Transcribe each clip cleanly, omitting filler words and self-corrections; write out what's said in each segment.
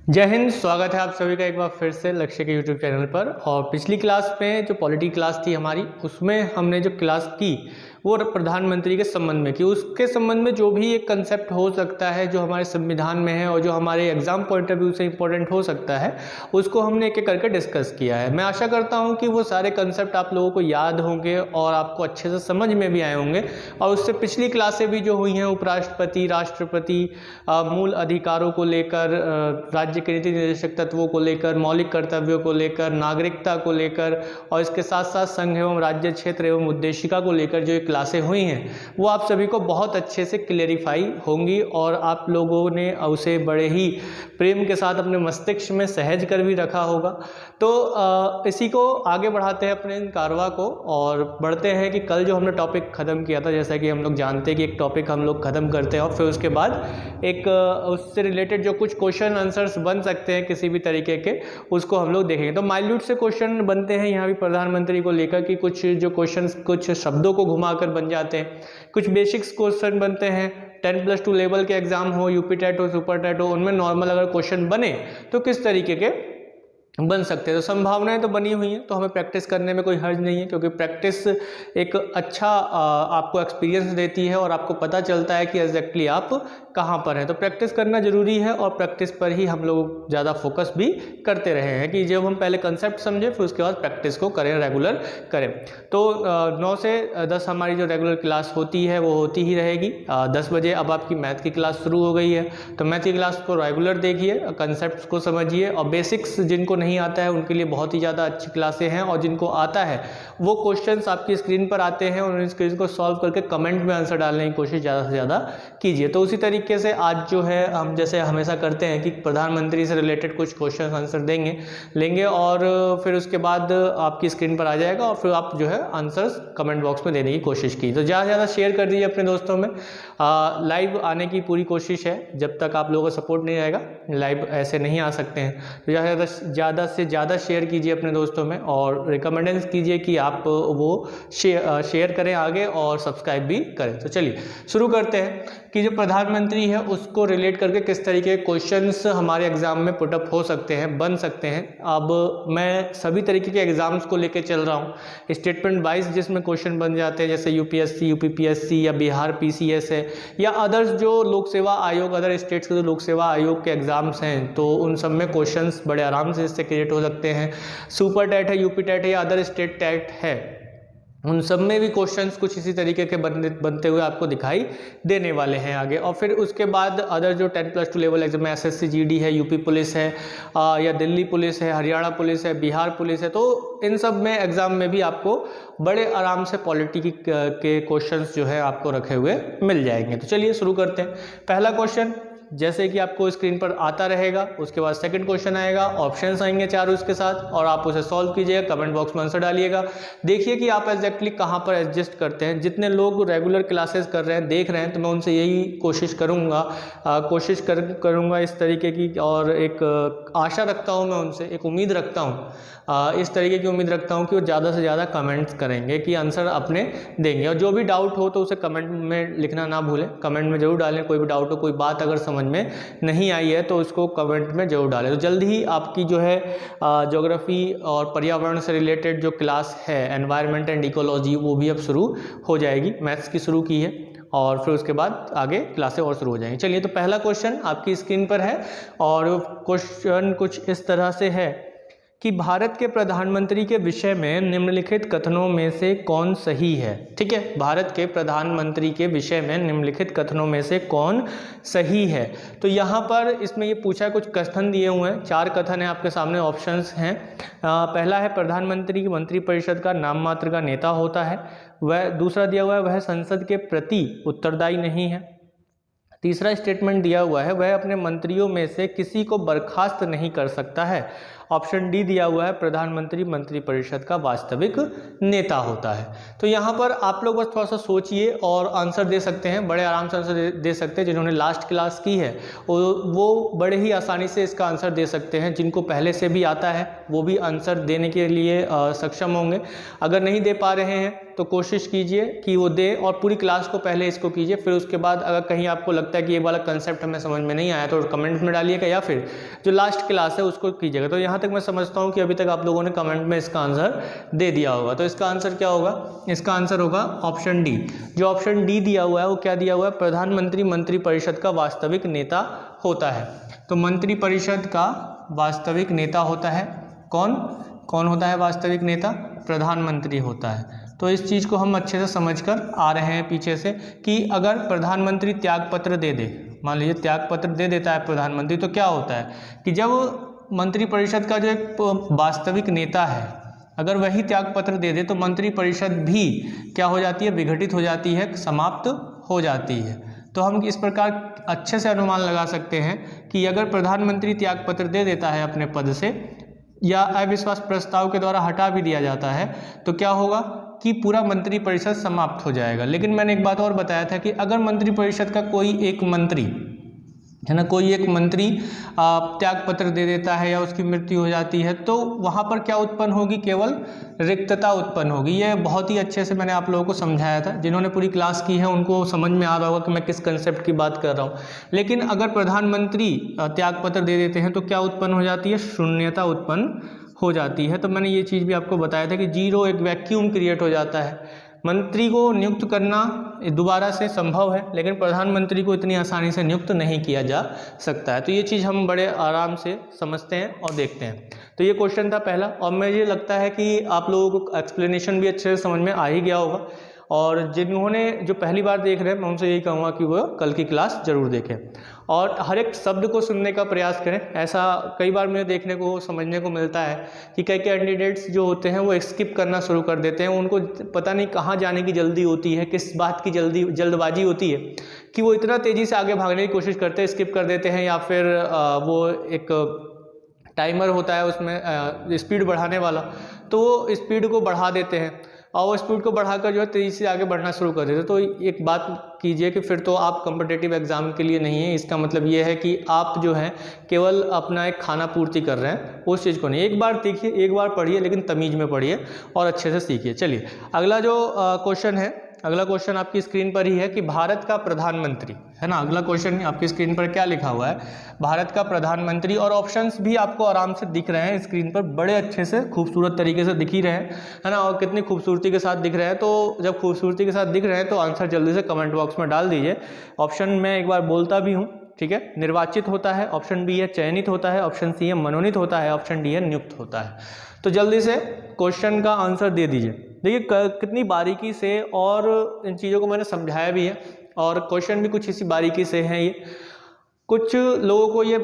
जय हिंद। स्वागत है आप सभी का एक बार फिर से लक्ष्य के यूट्यूब चैनल पर। और पिछली क्लास में जो पॉलिटी क्लास थी हमारी, उसमें हमने जो क्लास की वो प्रधानमंत्री के संबंध में की। उसके संबंध में जो भी एक कंसेप्ट हो सकता है जो हमारे संविधान में है और जो हमारे एग्जाम पॉइंट ऑफ व्यू से इंपॉर्टेंट हो सकता है, उसको हमने एक एक करके डिस्कस किया है। मैं आशा करता हूँ कि वो सारे कंसेप्ट आप लोगों को याद होंगे और आपको अच्छे से समझ में भी आए होंगे। और उससे पिछली क्लासें भी जो हुई हैं, उपराष्ट्रपति, राष्ट्रपति, मूल अधिकारों को लेकर, राज्य के नीति निर्देशक तत्वों को लेकर, मौलिक कर्तव्यों को लेकर, नागरिकता को लेकर, और इसके साथ साथ संघ एवं राज्य क्षेत्र एवं उद्देशिका को लेकर जो क्लासें हुई हैं वो आप सभी को बहुत अच्छे से क्लेरिफाई होंगी और आप लोगों ने उसे बड़े ही प्रेम के साथ अपने मस्तिष्क में सहज कर भी रखा होगा। तो इसी को आगे बढ़ाते हैं अपने कारवा को और बढ़ते हैं कि कल जो हमने टॉपिक ख़त्म किया था, जैसा कि हम लोग जानते हैं कि एक टॉपिक हम लोग ख़त्म करते हैं और फिर उसके बाद एक उससे रिलेटेड जो कुछ क्वेश्चन आंसर्स बन सकते हैं किसी भी तरीके के, उसको हम लोग देखेंगे। तो माइल्यूट से क्वेश्चन बनते हैं यहाँ भी प्रधानमंत्री को लेकर कि कुछ जो क्वेश्चन कुछ शब्दों को घुमाकर बन जाते हैं, कुछ बेसिक्स क्वेश्चन बनते हैं। 10+2 लेवल के एग्जाम हो, यूपी टेट हो, सुपर टेट हो, उनमें नॉर्मल अगर क्वेश्चन बने तो किस तरीके के बन सकते हैं। तो संभावनाएं तो बनी हुई हैं, तो हमें प्रैक्टिस करने में कोई हर्ज नहीं है, क्योंकि प्रैक्टिस एक अच्छा आपको एक्सपीरियंस देती है और आपको पता चलता है कि एग्जैक्टली आप कहाँ पर हैं। तो प्रैक्टिस करना जरूरी है और प्रैक्टिस पर ही हम लोग ज़्यादा फोकस भी करते रहे हैं कि जब हम पहले कंसेप्ट समझें फिर उसके बाद प्रैक्टिस को करें, रेगुलर करें। तो 9 से 10 हमारी जो रेगुलर क्लास होती है वो होती ही रहेगी। 10 बजे अब आपकी मैथ की क्लास शुरू हो गई है, तो मैथ की क्लास को रेगुलर देखिए, कंसेप्ट को समझिए और बेसिक्स जिनको नहीं आता है उनके लिए बहुत ही ज़्यादा अच्छी क्लासें हैं, और जिनको आता है वो क्वेश्चंस आपकी स्क्रीन पर आते हैं और उन स्क्रीन को सॉल्व करके कमेंट में आंसर डालने की कोशिश ज़्यादा से ज़्यादा कीजिए। तो उसी तरीके से आज जो है हम जैसे हमेशा करते हैं कि प्रधानमंत्री से रिलेटेड कुछ क्वेश्चन आंसर लेंगे और फिर उसके बाद आपकी स्क्रीन पर आ जाएगा और फिर आप जो है आंसर्स कमेंट बॉक्स में देने की कोशिश की। तो ज़्यादा से ज़्यादा शेयर कर दीजिए अपने दोस्तों में। लाइव आने की पूरी कोशिश है, जब तक आप लोगों का सपोर्ट नहीं रहेगा लाइव ऐसे नहीं आ सकते हैं। तो ज़्यादा से ज़्यादा शेयर कीजिए अपने दोस्तों में और रिकमेंडेंस कीजिए कि आप वो शेयर करें आगे और सब्सक्राइब भी करें। तो चलिए शुरू करते हैं कि जो प्रधानमंत्री है उसको रिलेट करके किस तरीके के क्वेश्चंस हमारे एग्जाम में पुटअप हो सकते हैं, बन सकते हैं। अब मैं सभी तरीके के एग्जाम्स को लेके चल रहा हूँ, स्टेटमेंट वाइज जिसमें क्वेश्चन बन जाते हैं, जैसे यूपीएससी, यूपीपीएससी या बिहार पीसीएस है या अदर्स जो लोक सेवा आयोग, अदर स्टेट्स के जो लोक सेवा आयोग के एग्जाम्स हैं, तो उन सब में क्वेश्चंस बड़े आराम से इससे क्रिएट हो सकते हैं। सुपर टेट है, यूपी टेट है या अदर स्टेट टेट है, उन सब में भी क्वेश्चंस कुछ इसी तरीके के बनते हुए आपको दिखाई देने वाले हैं आगे। और फिर उसके बाद अदर जो 10+2 लेवल एग्जाम में एसएससी जीडी है, यूपी पुलिस है या दिल्ली पुलिस है, हरियाणा पुलिस है, बिहार पुलिस है, तो इन सब में एग्जाम में भी आपको बड़े आराम से पॉलिटी के क्वेश्चंस जो है आपको रखे हुए मिल जाएंगे। तो चलिए शुरू करते हैं। पहला क्वेश्चन जैसे कि आपको स्क्रीन पर आता रहेगा, उसके बाद सेकंड क्वेश्चन आएगा, ऑप्शंस आएंगे 4 उसके साथ और आप उसे सॉल्व कीजिएगा, कमेंट बॉक्स में आंसर डालिएगा। देखिए कि आप एग्जैक्टली कहाँ पर एडजस्ट करते हैं। जितने लोग रेगुलर क्लासेस कर रहे हैं, देख रहे हैं, तो मैं उनसे यही कोशिश करूँगा इस तरीके की, और एक आशा रखता हूँ, मैं उनसे एक उम्मीद रखता हूँ, इस तरीके की उम्मीद रखता हूँ कि वो ज़्यादा से ज़्यादा कमेंट्स करेंगे, कि आंसर अपने देंगे। और जो भी डाउट हो तो उसे कमेंट में लिखना ना भूलें, कमेंट में जरूर डालें। कोई भी डाउट हो, कोई बात अगर समझ में नहीं आई है तो उसको कमेंट में जरूर डालें। तो जल्द ही आपकी जो है ज्योग्राफी और पर्यावरण से रिलेटेड जो क्लास है, एनवायरनमेंट एंड इकोलॉजी, वो भी अब शुरू हो जाएगी। मैथ्स की शुरू की है और फिर उसके बाद आगे क्लासें और शुरू हो जाएंगी। चलिए, तो पहला क्वेश्चन आपकी स्क्रीन पर है और क्वेश्चन कुछ इस तरह से है कि भारत के प्रधानमंत्री के विषय में निम्नलिखित कथनों में से कौन सही है। ठीक है, भारत के प्रधानमंत्री के विषय में निम्नलिखित कथनों में से कौन सही है। तो यहाँ पर इसमें ये पूछा, कुछ कथन दिए हुए हैं, 4 कथन है आपके सामने, ऑप्शंस हैं। पहला है प्रधानमंत्री की मंत्रिपरिषद का नाम मात्र का नेता होता है। वह दूसरा दिया हुआ है वह संसद के प्रति उत्तरदायी नहीं है। तीसरा स्टेटमेंट दिया हुआ है वह अपने मंत्रियों में से किसी को बर्खास्त नहीं कर सकता है। ऑप्शन डी दिया हुआ है, प्रधानमंत्री मंत्रिपरिषद का वास्तविक नेता होता है। तो यहाँ पर आप लोग बस थोड़ा सा सोचिए और आंसर दे सकते हैं, बड़े आराम से आंसर दे सकते हैं। जिन्होंने लास्ट क्लास की है वो बड़े ही आसानी से इसका आंसर दे सकते हैं। जिनको पहले से भी आता है वो भी आंसर देने के लिए सक्षम होंगे। अगर नहीं दे पा रहे हैं तो कोशिश कीजिए कि वो दे, और पूरी क्लास को पहले इसको कीजिए। फिर उसके बाद अगर कहीं आपको लगता है कि ये वाला कंसेप्ट हमें समझ में नहीं आया तो कमेंट में डालिएगा, या फिर जो लास्ट क्लास है उसको कीजिएगा। तो यहाँ तक मैं समझता हूँ कि अभी तक आप लोगों ने कमेंट में इसका आंसर दे दिया होगा। तो इसका आंसर क्या होगा? इसका आंसर होगा ऑप्शन डी। जो ऑप्शन डी दिया हुआ है वो क्या दिया हुआ है? प्रधानमंत्री मंत्रिपरिषद का वास्तविक नेता होता है। तो मंत्रिपरिषद का वास्तविक नेता होता है कौन होता है वास्तविक नेता? प्रधानमंत्री होता है। तो इस चीज़ को हम अच्छे से समझकर आ रहे हैं पीछे से कि अगर प्रधानमंत्री त्यागपत्र दे दे, मान लीजिए त्यागपत्र दे देता है प्रधानमंत्री, तो क्या होता है कि जब मंत्रिपरिषद का जो एक वास्तविक नेता है अगर वही त्यागपत्र दे दे तो मंत्रिपरिषद भी क्या हो जाती है? विघटित हो जाती है, समाप्त हो जाती है। तो हम इस प्रकार अच्छे से अनुमान लगा सकते हैं कि अगर प्रधानमंत्री त्यागपत्र दे देता है अपने पद से या अविश्वास प्रस्ताव के द्वारा हटा भी दिया जाता है तो क्या होगा कि पूरा मंत्रिपरिषद समाप्त हो जाएगा। लेकिन मैंने एक बात और बताया था कि अगर मंत्रिपरिषद का कोई एक मंत्री है ना, कोई एक मंत्री त्यागपत्र दे देता है या उसकी मृत्यु हो जाती है तो वहाँ पर क्या उत्पन्न होगी? केवल रिक्तता उत्पन्न होगी। ये बहुत ही अच्छे से मैंने आप लोगों को समझाया था। जिन्होंने पूरी क्लास की है उनको समझ में आ रहा होगा कि मैं किस कंसेप्ट की बात कर रहा हूँ। लेकिन अगर प्रधानमंत्री त्यागपत्र दे देते हैं तो क्या उत्पन्न हो जाती है? शून्यता उत्पन्न हो जाती है। तो मैंने ये चीज़ भी आपको बताया था कि जीरो, एक वैक्यूम क्रिएट हो जाता है। मंत्री को नियुक्त करना दोबारा से संभव है लेकिन प्रधानमंत्री को इतनी आसानी से नियुक्त नहीं किया जा सकता है। तो ये चीज़ हम बड़े आराम से समझते हैं और देखते हैं। तो ये क्वेश्चन था पहला, और मुझे लगता है कि आप लोगों को एक्सप्लेनेशन भी अच्छे से समझ में आ ही गया होगा। और जिन्होंने जो पहली बार देख रहे हैं मैं उनसे यही कहूँगा कि वो कल की क्लास ज़रूर देखें और हर एक शब्द को सुनने का प्रयास करें। ऐसा कई बार मुझे देखने को समझने को मिलता है कि कई कैंडिडेट्स जो होते हैं वो स्किप करना शुरू कर देते हैं। उनको पता नहीं कहाँ जाने की जल्दी होती है, किस बात की जल्दबाजी होती है कि वो इतना तेज़ी से आगे भागने की कोशिश करते हैं, स्किप कर देते हैं, या फिर वो एक टाइमर होता है उसमें स्पीड बढ़ाने वाला, तो वो स्पीड को बढ़ा देते हैं और वो स्पीड को बढ़ाकर जो है तेज़ी से आगे बढ़ना शुरू कर देते। तो एक बात कीजिए कि फिर तो आप कॉम्पिटिटिव एग्जाम के लिए नहीं है। इसका मतलब ये है कि आप जो है केवल अपना एक खाना पूर्ति कर रहे हैं, उस चीज़ को नहीं। एक बार देखिए, एक बार पढ़िए, लेकिन तमीज़ में पढ़िए और अच्छे से सीखिए। चलिए अगला जो क्वेश्चन है, अगला क्वेश्चन आपकी स्क्रीन पर ही है कि भारत का प्रधानमंत्री है ना। अगला क्वेश्चन आपकी स्क्रीन पर क्या लिखा हुआ है? भारत का प्रधानमंत्री, और ऑप्शंस भी आपको आराम से दिख रहे हैं स्क्रीन पर, बड़े अच्छे से खूबसूरत तरीके से दिख ही रहे हैं है ना, और कितनी खूबसूरती के साथ दिख रहे हैं। तो जब खूबसूरती के साथ दिख रहे हैं तो आंसर जल्दी से कमेंट बॉक्स में डाल दीजिए। ऑप्शन मैं एक बार बोलता भी हूँ, ठीक है। निर्वाचित होता है, ऑप्शन बी है चयनित होता है, ऑप्शन सी है मनोनीत होता है, ऑप्शन डी है नियुक्त होता है। तो जल्दी से क्वेश्चन का आंसर दे दीजिए। देखिए कितनी बारीकी से और इन चीज़ों को मैंने समझाया भी है और क्वेश्चन भी कुछ इसी बारीकी से हैं। ये कुछ लोगों को ये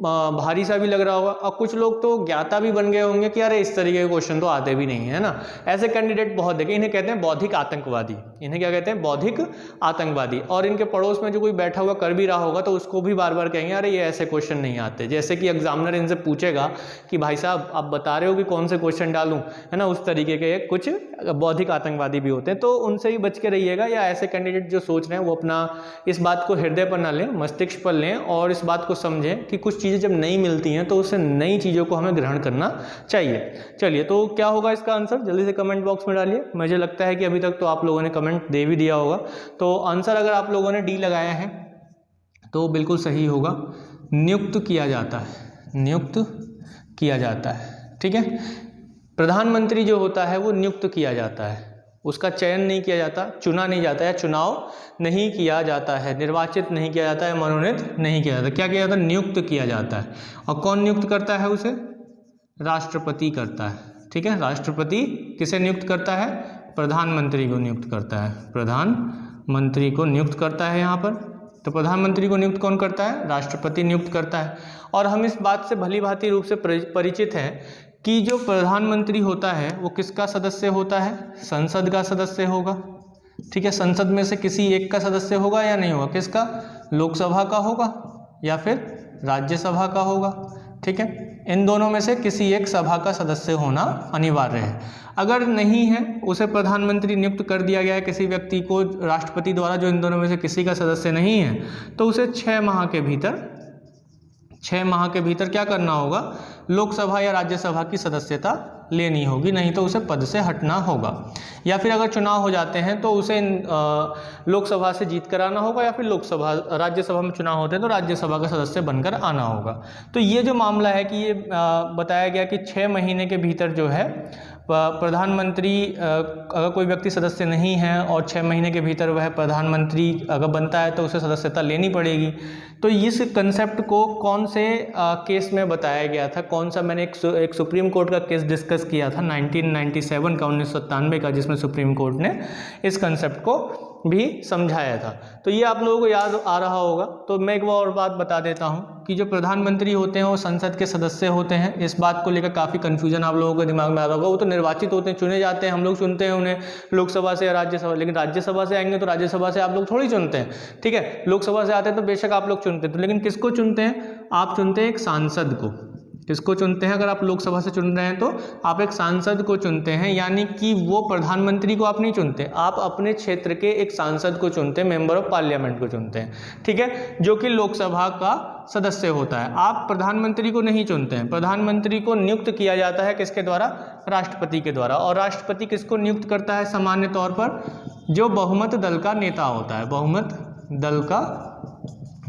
भारी सा भी लग रहा होगा और कुछ लोग तो ज्ञाता भी बन गए होंगे कि अरे इस तरीके के क्वेश्चन तो आते भी नहीं है ना। ऐसे कैंडिडेट बहुत देखे, इन्हें कहते हैं बौद्धिक आतंकवादी। इन्हें क्या कहते हैं? बौद्धिक आतंकवादी। और इनके पड़ोस में जो कोई बैठा हुआ कर भी रहा होगा तो उसको भी बार बार कहेंगे अरे ये ऐसे क्वेश्चन नहीं आते। जैसे कि एग्जामिनर इनसे पूछेगा कि भाई साहब आप बता रहे हो कि कौन से क्वेश्चन डालूं, है ना, उस तरीके के कुछ बौद्धिक आतंकवादी भी होते हैं। तो उनसे ही बच के रहिएगा, या ऐसे कैंडिडेट जो सोच रहे हैं वो अपना इस बात को हृदय पर ना लें, मस्तिष्क पर लें और इस बात को समझें कि कुछ चीज़ें जब नहीं मिलती हैं तो उससे नई चीज़ों को हमें ग्रहण करना चाहिए। चलिए तो क्या होगा इसका आंसर? जल्दी से कमेंट बॉक्स में डालिए। मुझे लगता है कि अभी तक तो आप लोगों ने कमेंट दे भी दिया होगा। तो आंसर अगर आप लोगों ने डी लगाया है तो बिल्कुल सही होगा, नियुक्त किया जाता है। नियुक्त किया जाता है, ठीक है। प्रधानमंत्री जो होता है वो नियुक्त किया जाता है, उसका चयन नहीं किया जाता, चुना नहीं जाता है, चुनाव नहीं किया जाता है, निर्वाचित नहीं किया जाता है, मनोनीत नहीं किया जाता। क्या किया जाता है? नियुक्त किया जाता है। और कौन नियुक्त करता है उसे? राष्ट्रपति करता है, ठीक है। राष्ट्रपति किसे नियुक्त करता है? प्रधानमंत्री को नियुक्त करता है। प्रधानमंत्री को नियुक्त करता है यहाँ पर। तो प्रधानमंत्री को नियुक्त कौन करता है? राष्ट्रपति नियुक्त करता है। और हम इस बात से भली भांति रूप से परिचित हैं कि जो प्रधानमंत्री होता है वो किसका सदस्य होता है? संसद का सदस्य होगा, ठीक है। संसद में से किसी एक का सदस्य होगा या नहीं होगा? किसका? लोकसभा का होगा या फिर राज्यसभा का होगा, ठीक है। इन दोनों में से किसी एक सभा का सदस्य होना अनिवार्य है। अगर नहीं है, उसे प्रधानमंत्री नियुक्त कर दिया गया है किसी व्यक्ति को राष्ट्रपति द्वारा, जो इन दोनों में से किसी का सदस्य नहीं है, तो उसे 6 माह के भीतर क्या करना होगा, लोकसभा या राज्यसभा की सदस्यता लेनी होगी, नहीं तो उसे पद से हटना होगा। या फिर अगर चुनाव हो जाते हैं तो उसे लोकसभा से जीत कर आना होगा, या फिर राज्यसभा में चुनाव होते हैं तो राज्यसभा का सदस्य बनकर आना होगा। तो ये जो मामला है कि ये बताया गया कि 6 महीने के भीतर जो है प्रधानमंत्री, अगर कोई व्यक्ति सदस्य नहीं है और 6 महीने के भीतर वह प्रधानमंत्री अगर बनता है तो उसे सदस्यता लेनी पड़ेगी। तो इस कंसेप्ट को कौन से केस में बताया गया था, कौन सा, मैंने एक सुप्रीम कोर्ट का केस डिस्कस किया था 1997 का, 1997 का, जिसमें सुप्रीम कोर्ट ने इस कंसेप्ट को भी समझाया था। तो ये आप लोगों को याद आ रहा होगा। तो मैं एक और बात बता देता हूँ कि जो प्रधानमंत्री होते हैं वो संसद के सदस्य होते हैं। इस बात को लेकर काफ़ी कन्फ्यूजन आप लोगों के दिमाग में आ रहा होगा। वो तो निर्वाचित होते हैं, चुने जाते हैं, हम लोग चुनते हैं उन्हें लोकसभा से या राज्यसभा, लेकिन राज्यसभा से आएंगे तो राज्यसभा से आप लोग थोड़ी चुनते हैं, ठीक है। लोकसभा से आते हैं तो बेशक आप लोग चुनते हैं, तो लेकिन किसको चुनते हैं, आप चुनते हैं एक सांसद को। किसको चुनते हैं, अगर आप लोकसभा से चुन रहे हैं तो आप एक सांसद को चुनते हैं, यानी कि वो प्रधानमंत्री को आप नहीं चुनते, आप अपने क्षेत्र के एक सांसद को चुनते हैं, मेंबर ऑफ पार्लियामेंट को चुनते हैं, ठीक है, जो कि लोकसभा का सदस्य होता है। आप प्रधानमंत्री को नहीं चुनते हैं, प्रधानमंत्री को नियुक्त किया जाता है किसके द्वारा, राष्ट्रपति के द्वारा। और राष्ट्रपति किसको नियुक्त करता है सामान्य तौर पर, जो बहुमत दल का नेता होता है, बहुमत दल का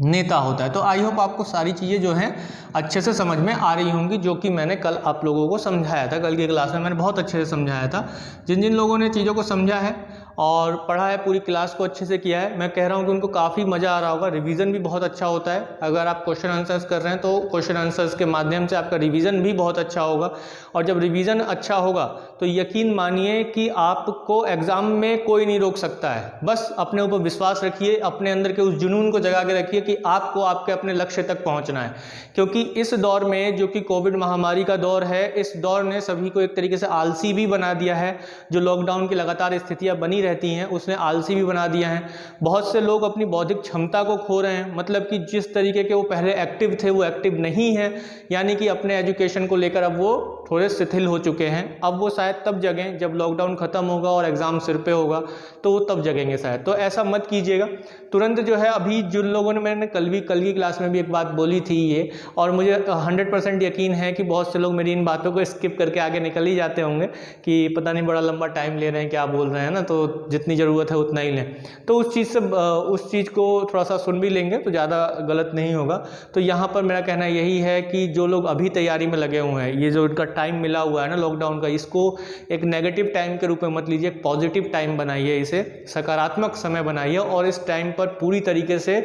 नेता होता है। तो आई होप आपको सारी चीज़ें जो हैं अच्छे से समझ में आ रही होंगी, जो कि मैंने कल आप लोगों को समझाया था। कल की क्लास में मैंने बहुत अच्छे से समझाया था। जिन जिन लोगों ने चीज़ों को समझा है और पढ़ा है, पूरी क्लास को अच्छे से किया है, मैं कह रहा हूँ कि उनको काफ़ी मज़ा आ रहा होगा। रिवीजन भी बहुत अच्छा होता है। अगर आप क्वेश्चन आंसर्स कर रहे हैं तो क्वेश्चन आंसर्स के माध्यम से आपका रिवीजन भी बहुत अच्छा होगा। और जब रिवीजन अच्छा होगा तो यकीन मानिए कि आपको एग्ज़ाम में कोई नहीं रोक सकता है। बस अपने ऊपर विश्वास रखिए, अपने अंदर के उस जुनून को जगा के रखिए कि आपको आपके अपने लक्ष्य तक पहुँचना है। क्योंकि इस दौर में, जो कि कोविड महामारी का दौर है, इस दौर ने सभी को एक तरीके से आलसी भी बना दिया है। जो लॉकडाउन की लगातार स्थितियाँ बनी रहती हैं उसने आलसी भी बना दिया है। बहुत से लोग अपनी बौद्धिक क्षमता को खो रहे हैं, मतलब कि जिस तरीके के वो पहले एक्टिव थे वो एक्टिव नहीं है, यानी कि अपने एजुकेशन को लेकर अब वो थोड़े शिथिल हो चुके हैं। अब वो शायद तब जगें जब लॉकडाउन खत्म होगा और एग्जाम सिर पे होगा, तो वो तब जगेंगे शायद। तो ऐसा मत कीजिएगा तुरंत। जो है अभी जिन लोगों ने, मैंने कल की क्लास में भी एक बात बोली थी ये, और मुझे 100% यकीन है कि बहुत से लोग मेरी इन बातों को स्किप करके आगे निकल ही जाते होंगे कि पता नहीं बड़ा लंबा टाइम ले रहे हैं, क्या बोल रहे हैं ना, तो जितनी ज़रूरत है उतना ही लें। तो उस चीज़ को थोड़ा सा सुन भी लेंगे तो ज़्यादा गलत नहीं होगा। तो यहाँ पर मेरा कहना यही है कि जो लोग अभी तैयारी में लगे हुए हैं, ये जो इनका टाइम मिला हुआ है ना लॉकडाउन का, इसको एक नेगेटिव टाइम के रूप में मत लीजिए, एक पॉजिटिव टाइम बनाइए, इसे सकारात्मक समय बनाइए और इस टाइम पर पूरी तरीके से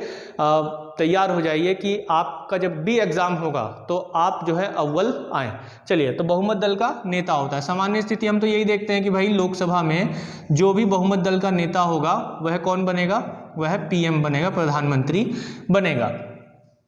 तैयार हो जाइए कि आपका जब भी एग्ज़ाम होगा तो आप जो है अव्वल आएँ। चलिए, तो बहुमत दल का नेता होता है। सामान्य स्थिति हम तो यही देखते हैं कि भाई लोकसभा में जो भी बहुमत दल का नेता होगा वह कौन बनेगा, वह पीएम बनेगा, प्रधानमंत्री बनेगा,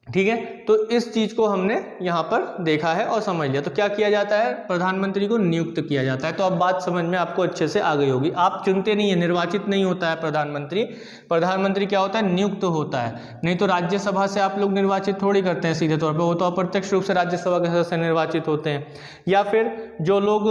ठीक है। तो इस चीज़ को हमने यहाँ पर देखा है और समझ लिया। तो क्या किया जाता है, प्रधानमंत्री को नियुक्त किया जाता है। तो अब बात समझ में आपको अच्छे से आ गई होगी। आप चुनते नहीं है, निर्वाचित नहीं होता है प्रधानमंत्री। प्रधानमंत्री क्या होता है, नियुक्त होता है। नहीं तो राज्यसभा से आप लोग निर्वाचित थोड़ी करते हैं सीधे तौर पर, वो तो अप्रत्यक्ष रूप से राज्यसभा के सदस्य निर्वाचित होते हैं। या फिर जो लोग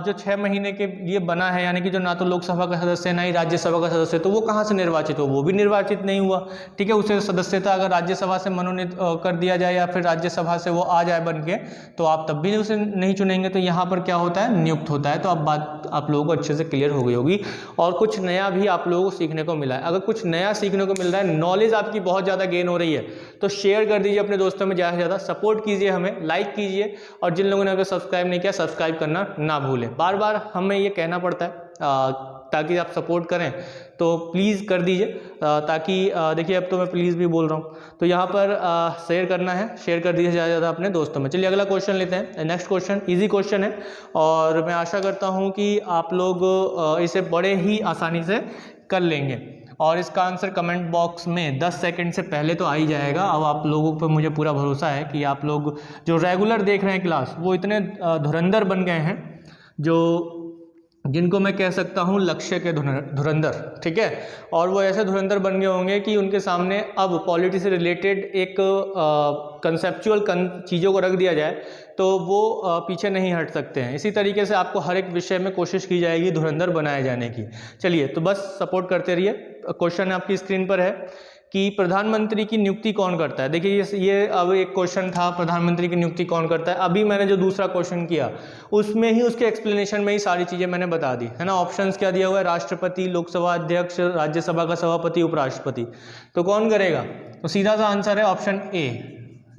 जो 6 महीने के लिए बना है, यानी कि जो ना तो लोकसभा का सदस्य ना ही राज्यसभा का सदस्य, तो वो कहाँ से निर्वाचित हो, वो भी निर्वाचित नहीं हुआ, ठीक है। उसे सदस्यता अगर राज्यसभा से मनोनीत कर दिया जाए या फिर राज्यसभा से वो आ जाए बन के, तो आप तब भी उसे नहीं चुनेंगे। तो यहाँ पर क्या होता है, नियुक्त होता है। तो अब बात आप लोगों को अच्छे से क्लियर हो गई होगी और कुछ नया भी आप लोगों को सीखने को मिला है। अगर कुछ नया सीखने को मिल रहा है, नॉलेज आपकी बहुत ज़्यादा गेन हो रही है, तो शेयर कर दीजिए अपने दोस्तों में, ज़्यादा से ज़्यादा सपोर्ट कीजिए, हमें लाइक कीजिए। और जिन लोगों ने अगर सब्सक्राइब नहीं किया, सब्सक्राइब करना ना भूलें। बार बार हमें ये कहना पड़ता है ताकि आप सपोर्ट करें, तो प्लीज़ कर दीजिए। ताकि देखिए अब तो मैं प्लीज़ भी बोल रहा हूँ, तो यहाँ पर शेयर करना है, शेयर कर दीजिए ज़्यादा से ज़्यादा अपने दोस्तों में। चलिए अगला क्वेश्चन लेते हैं। नेक्स्ट क्वेश्चन इजी क्वेश्चन है और मैं आशा करता हूँ कि आप लोग इसे बड़े ही आसानी से कर लेंगे। और इसका आंसर कमेंट बॉक्स में 10 सेकंड से पहले तो आ ही जाएगा। अब आप लोगों पर मुझे पूरा भरोसा है कि आप लोग जो रेगुलर देख रहे हैं क्लास, वो इतने धुरंधर बन गए हैं, जो जिनको मैं कह सकता हूँ लक्ष्य के धुरंधर, ठीक है। और वो ऐसे धुरंधर बन गए होंगे कि उनके सामने अब पॉलिटी से रिलेटेड एक कंसेप्चुअल चीज़ों को रख दिया जाए तो वो पीछे नहीं हट सकते हैं। इसी तरीके से आपको हर एक विषय में कोशिश की जाएगी धुरंधर बनाए जाने की। चलिए तो बस सपोर्ट करते रहिए। क्वेश्चन आपकी स्क्रीन पर है कि प्रधानमंत्री की नियुक्ति कौन करता है। देखिए ये अब एक क्वेश्चन था, प्रधानमंत्री की नियुक्ति कौन करता है। अभी मैंने जो दूसरा क्वेश्चन किया उसमें ही उसके एक्सप्लेनेशन में ही सारी चीज़ें मैंने बता दी है ना। ऑप्शंस क्या दिया हुआ है, राष्ट्रपति, लोकसभा अध्यक्ष, राज्यसभा का सभापति, उपराष्ट्रपति। तो कौन करेगा, तो सीधा सा आंसर है ऑप्शन ए,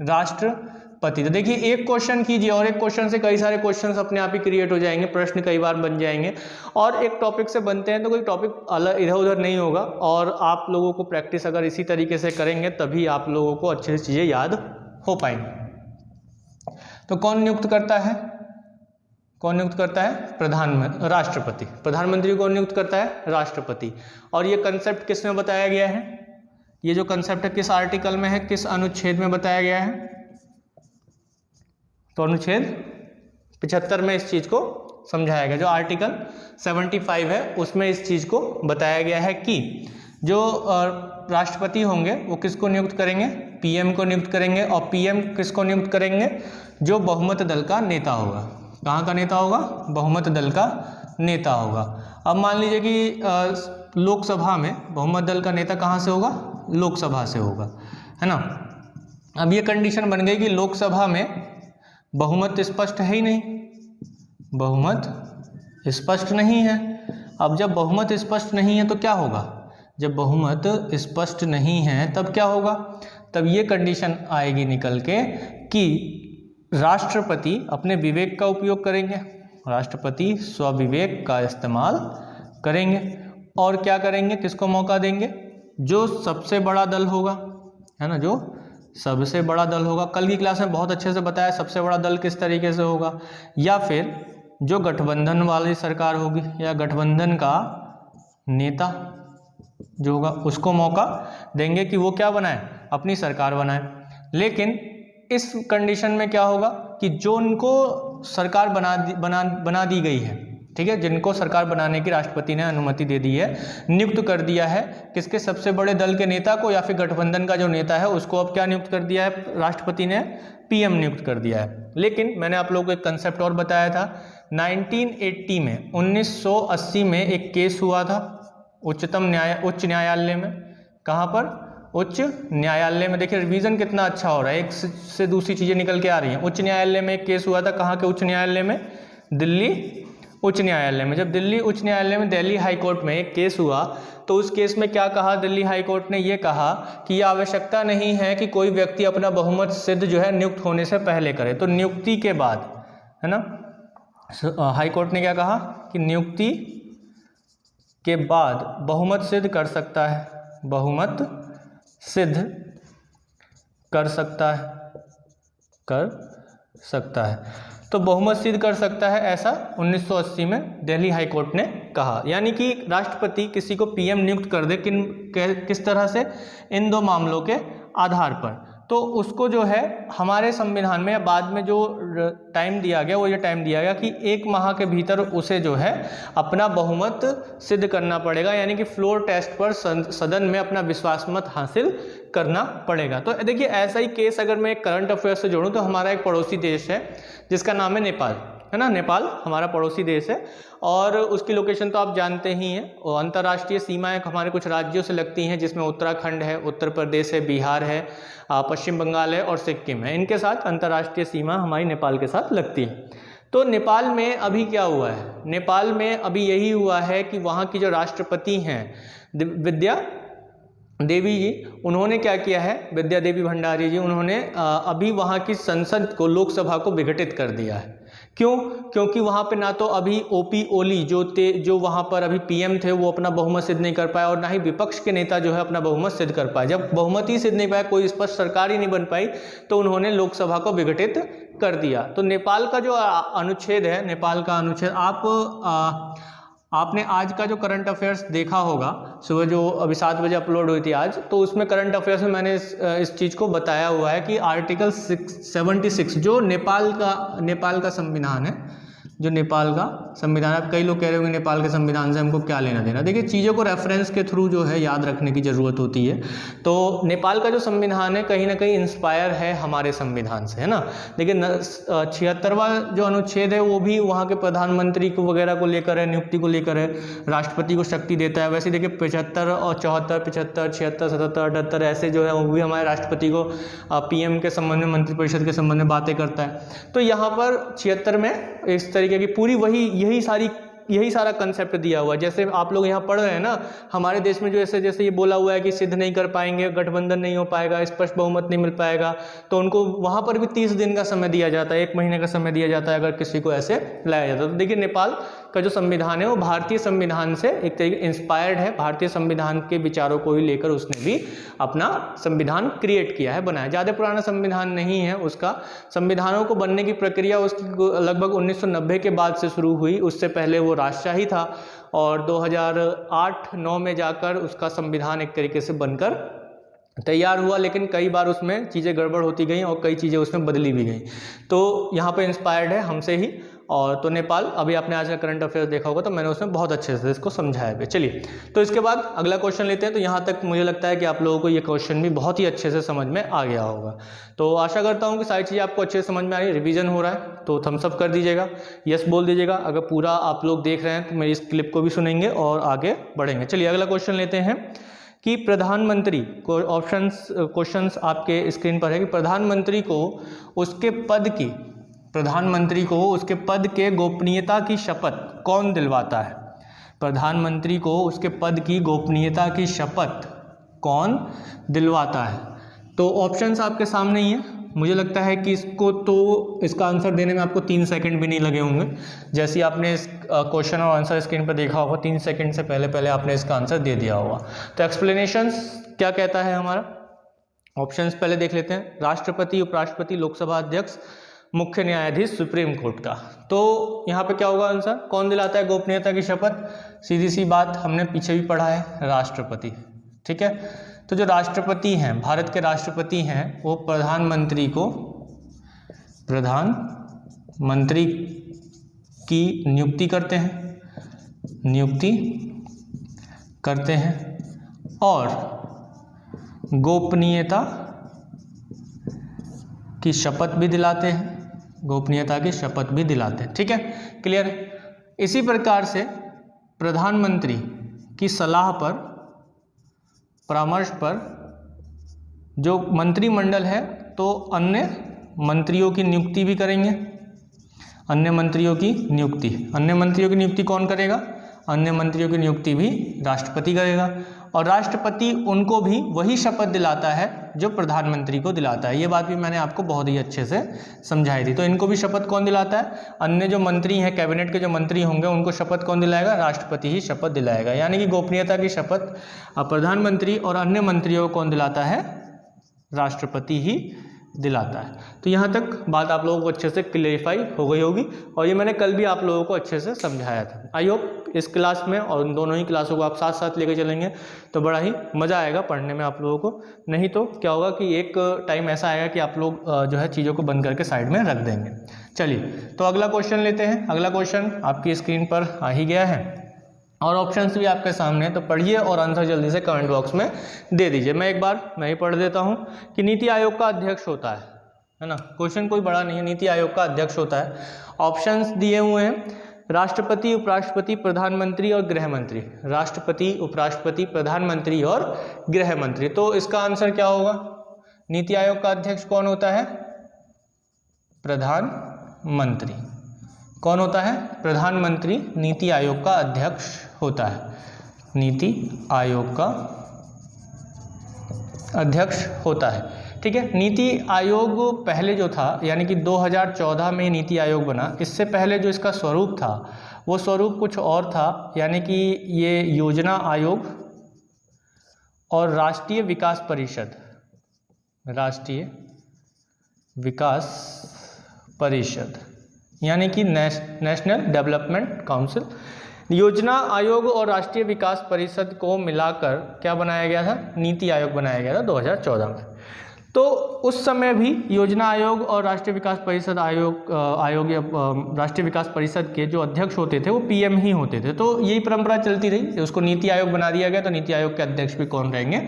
राष्ट्रपति। तो देखिए एक क्वेश्चन कीजिए और एक क्वेश्चन से कई सारे क्वेश्चंस अपने आप ही क्रिएट हो जाएंगे, प्रश्न कई बार बन जाएंगे। और एक टॉपिक से बनते हैं तो कोई टॉपिक अलग इधर उधर नहीं होगा। और आप लोगों को प्रैक्टिस अगर इसी तरीके से करेंगे तभी आप लोगों को अच्छे से चीज़ें याद हो पाएंगी। तो कौन नियुक्त करता है, कौन नियुक्त करता है, राष्ट्रपति। प्रधानमंत्री कौन नियुक्त करता है, राष्ट्रपति। और ये कंसेप्ट किस में बताया गया है, ये जो कंसेप्ट है किस आर्टिकल में है, किस अनुच्छेद में बताया गया है, तो अनुच्छेद 75 में इस चीज़ को समझाया गया। जो आर्टिकल 75 है उसमें इस चीज़ को बताया गया है कि जो राष्ट्रपति होंगे वो किसको नियुक्त करेंगे, पीएम को नियुक्त करेंगे। और पीएम किसको नियुक्त करेंगे, जो बहुमत दल का नेता होगा। कहाँ का नेता होगा, बहुमत दल का नेता होगा। अब मान लीजिए कि लोकसभा में बहुमत दल का नेता कहाँ से होगा, लोकसभा से होगा, है ना। अब ये कंडीशन बन गई कि लोकसभा में बहुमत स्पष्ट है ही नहीं, बहुमत स्पष्ट नहीं है। अब जब बहुमत स्पष्ट नहीं है तो क्या होगा, जब बहुमत स्पष्ट नहीं है तब क्या होगा, तब ये कंडीशन आएगी निकल के कि राष्ट्रपति अपने विवेक का उपयोग करेंगे, राष्ट्रपति स्वविवेक का इस्तेमाल करेंगे। और क्या करेंगे, किसको मौका देंगे, जो सबसे बड़ा दल होगा, है ना, जो सबसे बड़ा दल होगा। कल की क्लास में बहुत अच्छे से बताया सबसे बड़ा दल किस तरीके से होगा, या फिर जो गठबंधन वाली सरकार होगी या गठबंधन का नेता जो होगा उसको मौका देंगे कि वो क्या बनाए, अपनी सरकार बनाए। लेकिन इस कंडीशन में क्या होगा कि जो उनको सरकार बना दी गई है, ठीक है, जिनको सरकार बनाने की राष्ट्रपति ने अनुमति दे दी है, नियुक्त कर दिया है किसके, सबसे बड़े दल के नेता को या फिर गठबंधन का जो नेता है उसको अब क्या नियुक्त कर दिया है, राष्ट्रपति ने पीएम नियुक्त कर दिया है। लेकिन मैंने आप लोगों को एक कंसेप्ट और बताया था, 1980 में 1980 में एक केस हुआ था उच्च न्यायालय में। कहाँ पर, उच्च न्यायालय में। देखिए रिवीजन कितना अच्छा हो रहा है, एक से दूसरी चीज़ें निकल के आ रही हैं। उच्च न्यायालय में एक केस हुआ था, कहाँ के उच्च न्यायालय में, दिल्ली उच्च न्यायालय में। जब दिल्ली उच्च न्यायालय में, दिल्ली हाई कोर्ट में एक केस हुआ तो उस केस में क्या कहा, दिल्ली हाई कोर्ट ने ये कहा कि यह आवश्यकता नहीं है कि कोई व्यक्ति अपना बहुमत सिद्ध जो है नियुक्त होने से पहले करे, तो नियुक्ति के बाद, है ना। हाई कोर्ट ने क्या कहा कि नियुक्ति के बाद बहुमत सिद्ध कर सकता है, बहुमत सिद्ध कर सकता है। तो बहुमत सिद्ध कर सकता है, ऐसा 1980 में दिल्ली हाई कोर्ट ने कहा। यानी कि राष्ट्रपति किसी को पीएम नियुक्त कर दे किस तरह से, इन दो मामलों के आधार पर। तो उसको जो है हमारे संविधान में या बाद में जो टाइम दिया गया वो ये टाइम दिया गया कि 1 माह के भीतर उसे जो है अपना बहुमत सिद्ध करना पड़ेगा, यानी कि फ्लोर टेस्ट पर सदन में अपना विश्वास मत हासिल करना पड़ेगा। तो देखिए ऐसा ही केस अगर मैं करंट अफेयर से जोड़ूं तो हमारा एक पड़ोसी देश है जिसका नाम है नेपाल, है ना। नेपाल हमारा पड़ोसी देश है और उसकी लोकेशन तो आप जानते ही हैं। और अंतर्राष्ट्रीय सीमाएं हमारे कुछ राज्यों से लगती हैं, जिसमें उत्तराखंड है, उत्तर प्रदेश है, बिहार है, पश्चिम बंगाल है और सिक्किम है। इनके साथ अंतर्राष्ट्रीय सीमा हमारी नेपाल के साथ लगती है। तो नेपाल में अभी क्या हुआ है, नेपाल में अभी यही हुआ है कि वहाँ की जो राष्ट्रपति हैं विद्या देवी जी, उन्होंने क्या किया है, विद्या देवी भंडारी जी, उन्होंने अभी वहाँ की संसद को, लोकसभा को विघटित कर दिया है। क्यों, क्योंकि वहाँ पे ना तो अभी ओपी ओली जो वहाँ पर अभी पीएम थे वो अपना बहुमत सिद्ध नहीं कर पाए और ना ही विपक्ष के नेता जो है अपना बहुमत सिद्ध कर पाए। जब बहुमत ही सिद्ध नहीं पाया, कोई स्पष्ट सरकार ही नहीं बन पाई, तो उन्होंने लोकसभा को विघटित कर दिया। तो नेपाल का जो अनुच्छेद है, नेपाल का अनुच्छेद आपने आज का जो करंट अफेयर्स देखा होगा सुबह जो अभी 7 बजे अपलोड हुई थी आज, तो उसमें करंट अफेयर्स में मैंने इस चीज़ को बताया हुआ है कि आर्टिकल 76 जो नेपाल का संविधान है, जो नेपाल का संविधान। अब कई लोग कह रहे होंगे नेपाल के संविधान से हमको क्या लेना देना। देखिए चीज़ों को रेफरेंस के थ्रू जो है याद रखने की ज़रूरत होती है। तो नेपाल का जो संविधान है कहीं ना कहीं इंस्पायर है हमारे संविधान से, है ना। देखिए 76वां जो अनुच्छेद है वो भी वहाँ के प्रधानमंत्री को वगैरह को लेकर है, नियुक्ति को लेकर है, राष्ट्रपति को शक्ति देता है। वैसे देखिए 75 और 74, 75, 76, 77, 78 ऐसे जो है वो भी हमारे राष्ट्रपति को PM के संबंध में, मंत्रिपरिषद के संबंध में बातें करता है। तो यहाँ पर 76 में इस तरीके की पूरी यही सारा कंसेप्ट दिया हुआ है। जैसे आप लोग यहाँ पढ़ रहे हैं ना, हमारे देश में जो जैसे ये बोला हुआ है कि सिद्ध नहीं कर पाएंगे, गठबंधन नहीं हो पाएगा, स्पष्ट बहुमत नहीं मिल पाएगा, तो उनको वहाँ पर भी 30 दिन का समय दिया जाता है, 1 महीने का समय दिया जाता है अगर किसी को ऐसे लाया जाता है। तो देखिए नेपाल का जो संविधान है वो भारतीय संविधान से एक तरीके इंस्पायर्ड है, भारतीय संविधान के विचारों को ही लेकर उसने भी अपना संविधान क्रिएट किया है, बनाया। ज़्यादा पुराना संविधान नहीं है उसका। संविधानों को बनने की प्रक्रिया उसकी लगभग 1990 के बाद से शुरू हुई, उससे पहले वो राजशाही था और 2008-9 में जाकर उसका संविधान एक तरीके से बनकर तैयार हुआ। लेकिन कई बार उसमें चीज़ें गड़बड़ होती गई और कई चीज़ें उसमें बदली भी गई। तो यहाँ पे इंस्पायर्ड है हमसे ही। और तो नेपाल, अभी आपने आज का करंट अफेयर्स देखा होगा तो मैंने उसमें बहुत अच्छे से इसको समझाया भी। चलिए तो इसके बाद अगला क्वेश्चन लेते हैं। तो यहाँ तक मुझे लगता है कि आप लोगों को ये क्वेश्चन भी बहुत ही अच्छे से समझ में आ गया होगा। तो आशा करता हूँ कि सारी चीज़ें आपको अच्छे से समझ में आ रही है। रिवीजन हो रहा है तो थम्स अप कर दीजिएगा, यस बोल दीजिएगा। अगर पूरा आप लोग देख रहे हैं तो मेरी इस क्लिप को भी सुनेंगे और आगे बढ़ेंगे। चलिए अगला क्वेश्चन लेते हैं कि प्रधानमंत्री को, क्वेश्चंस आपके स्क्रीन पर है कि प्रधानमंत्री को उसके पद के गोपनीयता की शपथ कौन दिलवाता है। प्रधानमंत्री को उसके पद की गोपनीयता की शपथ कौन दिलवाता है। तो ऑप्शंस आपके सामने ही है। मुझे लगता है कि इसका आंसर देने में आपको 3 सेकंड भी नहीं लगे होंगे। जैसे ही आपने इस क्वेश्चन और आंसर स्क्रीन पर देखा होगा, 3 सेकंड से पहले आपने इसका आंसर दे दिया होगा। तो एक्सप्लेनेशंस क्या कहता है हमारा, ऑप्शंस पहले देख लेते हैं। राष्ट्रपति, उपराष्ट्रपति, लोकसभा अध्यक्ष, मुख्य न्यायाधीश सुप्रीम कोर्ट का। तो यहाँ पे क्या होगा आंसर, कौन दिलाता है गोपनीयता की शपथ। सीधी सी बात, हमने पीछे भी पढ़ा है, राष्ट्रपति। ठीक है, तो जो राष्ट्रपति हैं, भारत के राष्ट्रपति हैं, वो प्रधानमंत्री की नियुक्ति करते हैं और गोपनीयता की शपथ भी दिलाते हैं। ठीक है, क्लियर। इसी प्रकार से प्रधानमंत्री की सलाह पर, परामर्श पर जो मंत्रिमंडल है तो अन्य मंत्रियों की नियुक्ति भी करेंगे। अन्य मंत्रियों की नियुक्ति कौन करेगा। अन्य मंत्रियों की नियुक्ति भी राष्ट्रपति करेगा और राष्ट्रपति उनको भी वही शपथ दिलाता है जो प्रधानमंत्री को दिलाता है। ये बात भी मैंने आपको बहुत ही अच्छे से समझाई थी। तो इनको भी शपथ कौन दिलाता है, अन्य जो मंत्री हैं, कैबिनेट के जो मंत्री होंगे उनको शपथ कौन दिलाएगा, राष्ट्रपति ही शपथ दिलाएगा। यानी कि गोपनीयता की शपथ प्रधानमंत्री और अन्य मंत्रियों को कौन दिलाता है, राष्ट्रपति ही दिलाता है। तो यहाँ तक बात आप लोगों को अच्छे से क्लेरिफाई हो गई होगी और ये मैंने कल भी आप लोगों को अच्छे से समझाया था। आई होप इस क्लास में और उन दोनों ही क्लासों को आप साथ साथ लेकर चलेंगे तो बड़ा ही मज़ा आएगा पढ़ने में आप लोगों को। नहीं तो क्या होगा कि एक टाइम ऐसा आएगा कि आप लोग जो है चीज़ों को बंद करके साइड में रख देंगे। चलिए तो अगला क्वेश्चन लेते हैं। अगला क्वेश्चन आपकी स्क्रीन पर आ ही गया है और ऑप्शंस भी आपके सामने हैं, तो पढ़िए और आंसर जल्दी से कमेंट बॉक्स में दे दीजिए। मैं ही पढ़ देता हूँ कि नीति आयोग का अध्यक्ष होता है ना। क्वेश्चन कोई बड़ा नहीं है, नीति आयोग का अध्यक्ष होता है। ऑप्शंस दिए हुए हैं, राष्ट्रपति, उपराष्ट्रपति, प्रधानमंत्री और गृह मंत्री। राष्ट्रपति, उपराष्ट्रपति, प्रधानमंत्री और गृह मंत्री। तो इसका आंसर क्या होगा, नीति आयोग का अध्यक्ष कौन होता है, प्रधानमंत्री। कौन होता है, प्रधानमंत्री नीति आयोग का अध्यक्ष होता है। नीति आयोग का अध्यक्ष होता है। ठीक है, नीति आयोग पहले जो था यानी कि 2014 में नीति आयोग बना। इससे पहले जो इसका स्वरूप था वो स्वरूप कुछ और था, यानी कि ये योजना आयोग और राष्ट्रीय विकास परिषद यानी कि नेशनल डेवलपमेंट काउंसिल, योजना आयोग और राष्ट्रीय विकास परिषद को मिलाकर क्या बनाया गया था, नीति आयोग बनाया गया था 2014 में। तो उस समय भी योजना आयोग और राष्ट्रीय विकास परिषद आयोग या राष्ट्रीय विकास परिषद के जो अध्यक्ष होते थे वो पीएम ही होते थे। तो यही परंपरा चलती रही, उसको नीति आयोग बना दिया गया, तो नीति आयोग के अध्यक्ष भी कौन रहेंगे,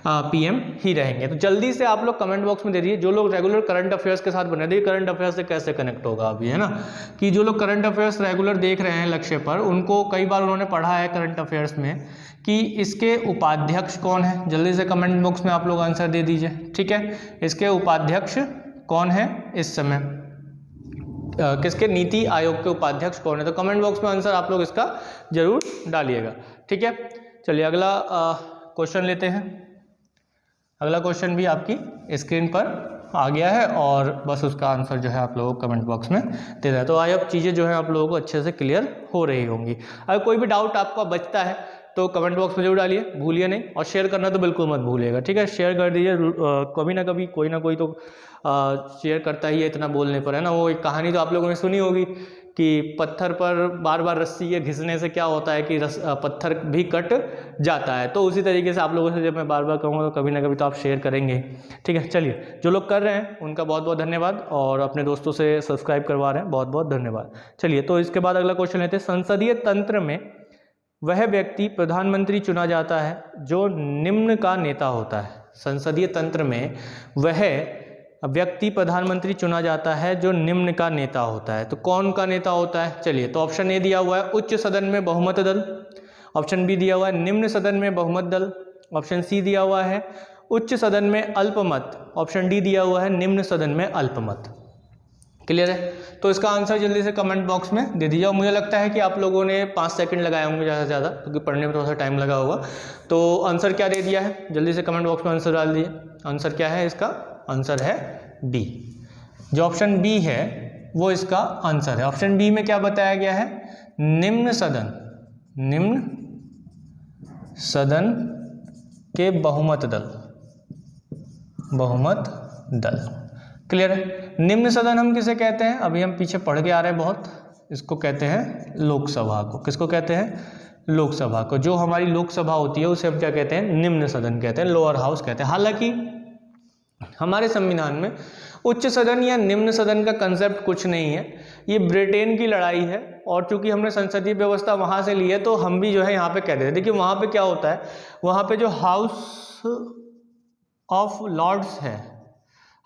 पीएम ही रहेंगे। तो जल्दी से आप लोग कमेंट बॉक्स में दे दीजिए, जो लोग रेगुलर करंट अफेयर्स के साथ बने रहिए, करंट अफेयर्स से कैसे कनेक्ट होगा अभी, है ना, कि जो लोग करंट अफेयर्स रेगुलर देख रहे हैं लक्ष्य पर, उनको कई बार उन्होंने पढ़ा है करंट अफेयर्स में कि इसके उपाध्यक्ष कौन है। जल्दी से कमेंट बॉक्स में आप लोग आंसर दे दीजिए, ठीक है। इसके उपाध्यक्ष कौन है इस समय, किसके, नीति आयोग के उपाध्यक्ष कौन है, तो कमेंट बॉक्स में आंसर आप लोग इसका जरूर डालिएगा, ठीक है। चलिए अगला क्वेश्चन लेते हैं। अगला क्वेश्चन भी आपकी स्क्रीन पर आ गया है और बस उसका आंसर जो है आप लोगों को कमेंट बॉक्स में दे दें। तो आई अब चीज़ें जो है आप लोगों को अच्छे से क्लियर हो रही होंगी। अगर कोई भी डाउट आपका बचता है तो कमेंट बॉक्स में जरूर डालिए, भूलिए नहीं, और शेयर करना तो बिल्कुल मत भूलिएगा, ठीक है। शेयर कर दीजिए, कभी ना कभी कोई ना कोई तो शेयर करता ही है, इतना बोलने पर, है ना। वो एक कहानी तो आप लोगों ने सुनी होगी कि पत्थर पर बार बार रस्सी के घिसने से क्या होता है कि पत्थर भी कट जाता है। तो उसी तरीके से आप लोगों से जब मैं बार बार कहूँगा तो कभी ना कभी तो आप शेयर करेंगे, ठीक है। चलिए, जो लोग कर रहे हैं उनका बहुत बहुत धन्यवाद, और अपने दोस्तों से सब्सक्राइब करवा रहे हैं, बहुत बहुत धन्यवाद। चलिए, तो इसके बाद अगला क्वेश्चन लेते हैं। संसदीय तंत्र में वह व्यक्ति प्रधानमंत्री चुना जाता है जो निम्न का नेता होता है। संसदीय तंत्र में वह व्यक्ति प्रधानमंत्री चुना जाता है जो निम्न का नेता होता है। तो कौन का नेता होता है, चलिए, तो ऑप्शन ए दिया हुआ है उच्च सदन में बहुमत दल, ऑप्शन बी दिया हुआ है निम्न सदन में बहुमत दल, ऑप्शन सी दिया हुआ है उच्च सदन में अल्पमत, ऑप्शन डी दिया हुआ है निम्न सदन में अल्पमत। क्लियर है? तो इसका आंसर जल्दी से कमेंट बॉक्स में दे दीजिए। मुझे लगता है कि आप लोगों ने 5 सेकंड लगाए होंगे ज़्यादा से ज़्यादा, क्योंकि पढ़ने में थोड़ा सा टाइम लगा होगा। तो आंसर क्या दे दिया है, जल्दी से कमेंट बॉक्स में आंसर डाल दिए। आंसर क्या है इसका, आंसर है बी। जो ऑप्शन बी है वो इसका आंसर है। ऑप्शन बी में क्या बताया गया है, निम्न सदन, निम्न सदन के बहुमत दल, बहुमत दल। क्लियर है? निम्न सदन हम किसे कहते हैं, अभी हम पीछे पढ़ के आ रहे हैं बहुत, इसको कहते हैं लोकसभा को। किसको कहते हैं, लोकसभा को। जो हमारी लोकसभा होती है उसे हम क्या कहते हैं, निम्न सदन कहते हैं, लोअर हाउस कहते हैं। हालांकि हमारे संविधान में उच्च सदन या निम्न सदन का कंसेप्ट कुछ नहीं है, ये ब्रिटेन की लड़ाई है, और चूंकि हमने संसदीय व्यवस्था वहाँ से ली है तो हम भी जो है यहाँ पे कह देते हैं। देखिए वहाँ पे क्या होता है, वहाँ पे जो हाउस ऑफ लॉर्ड्स है,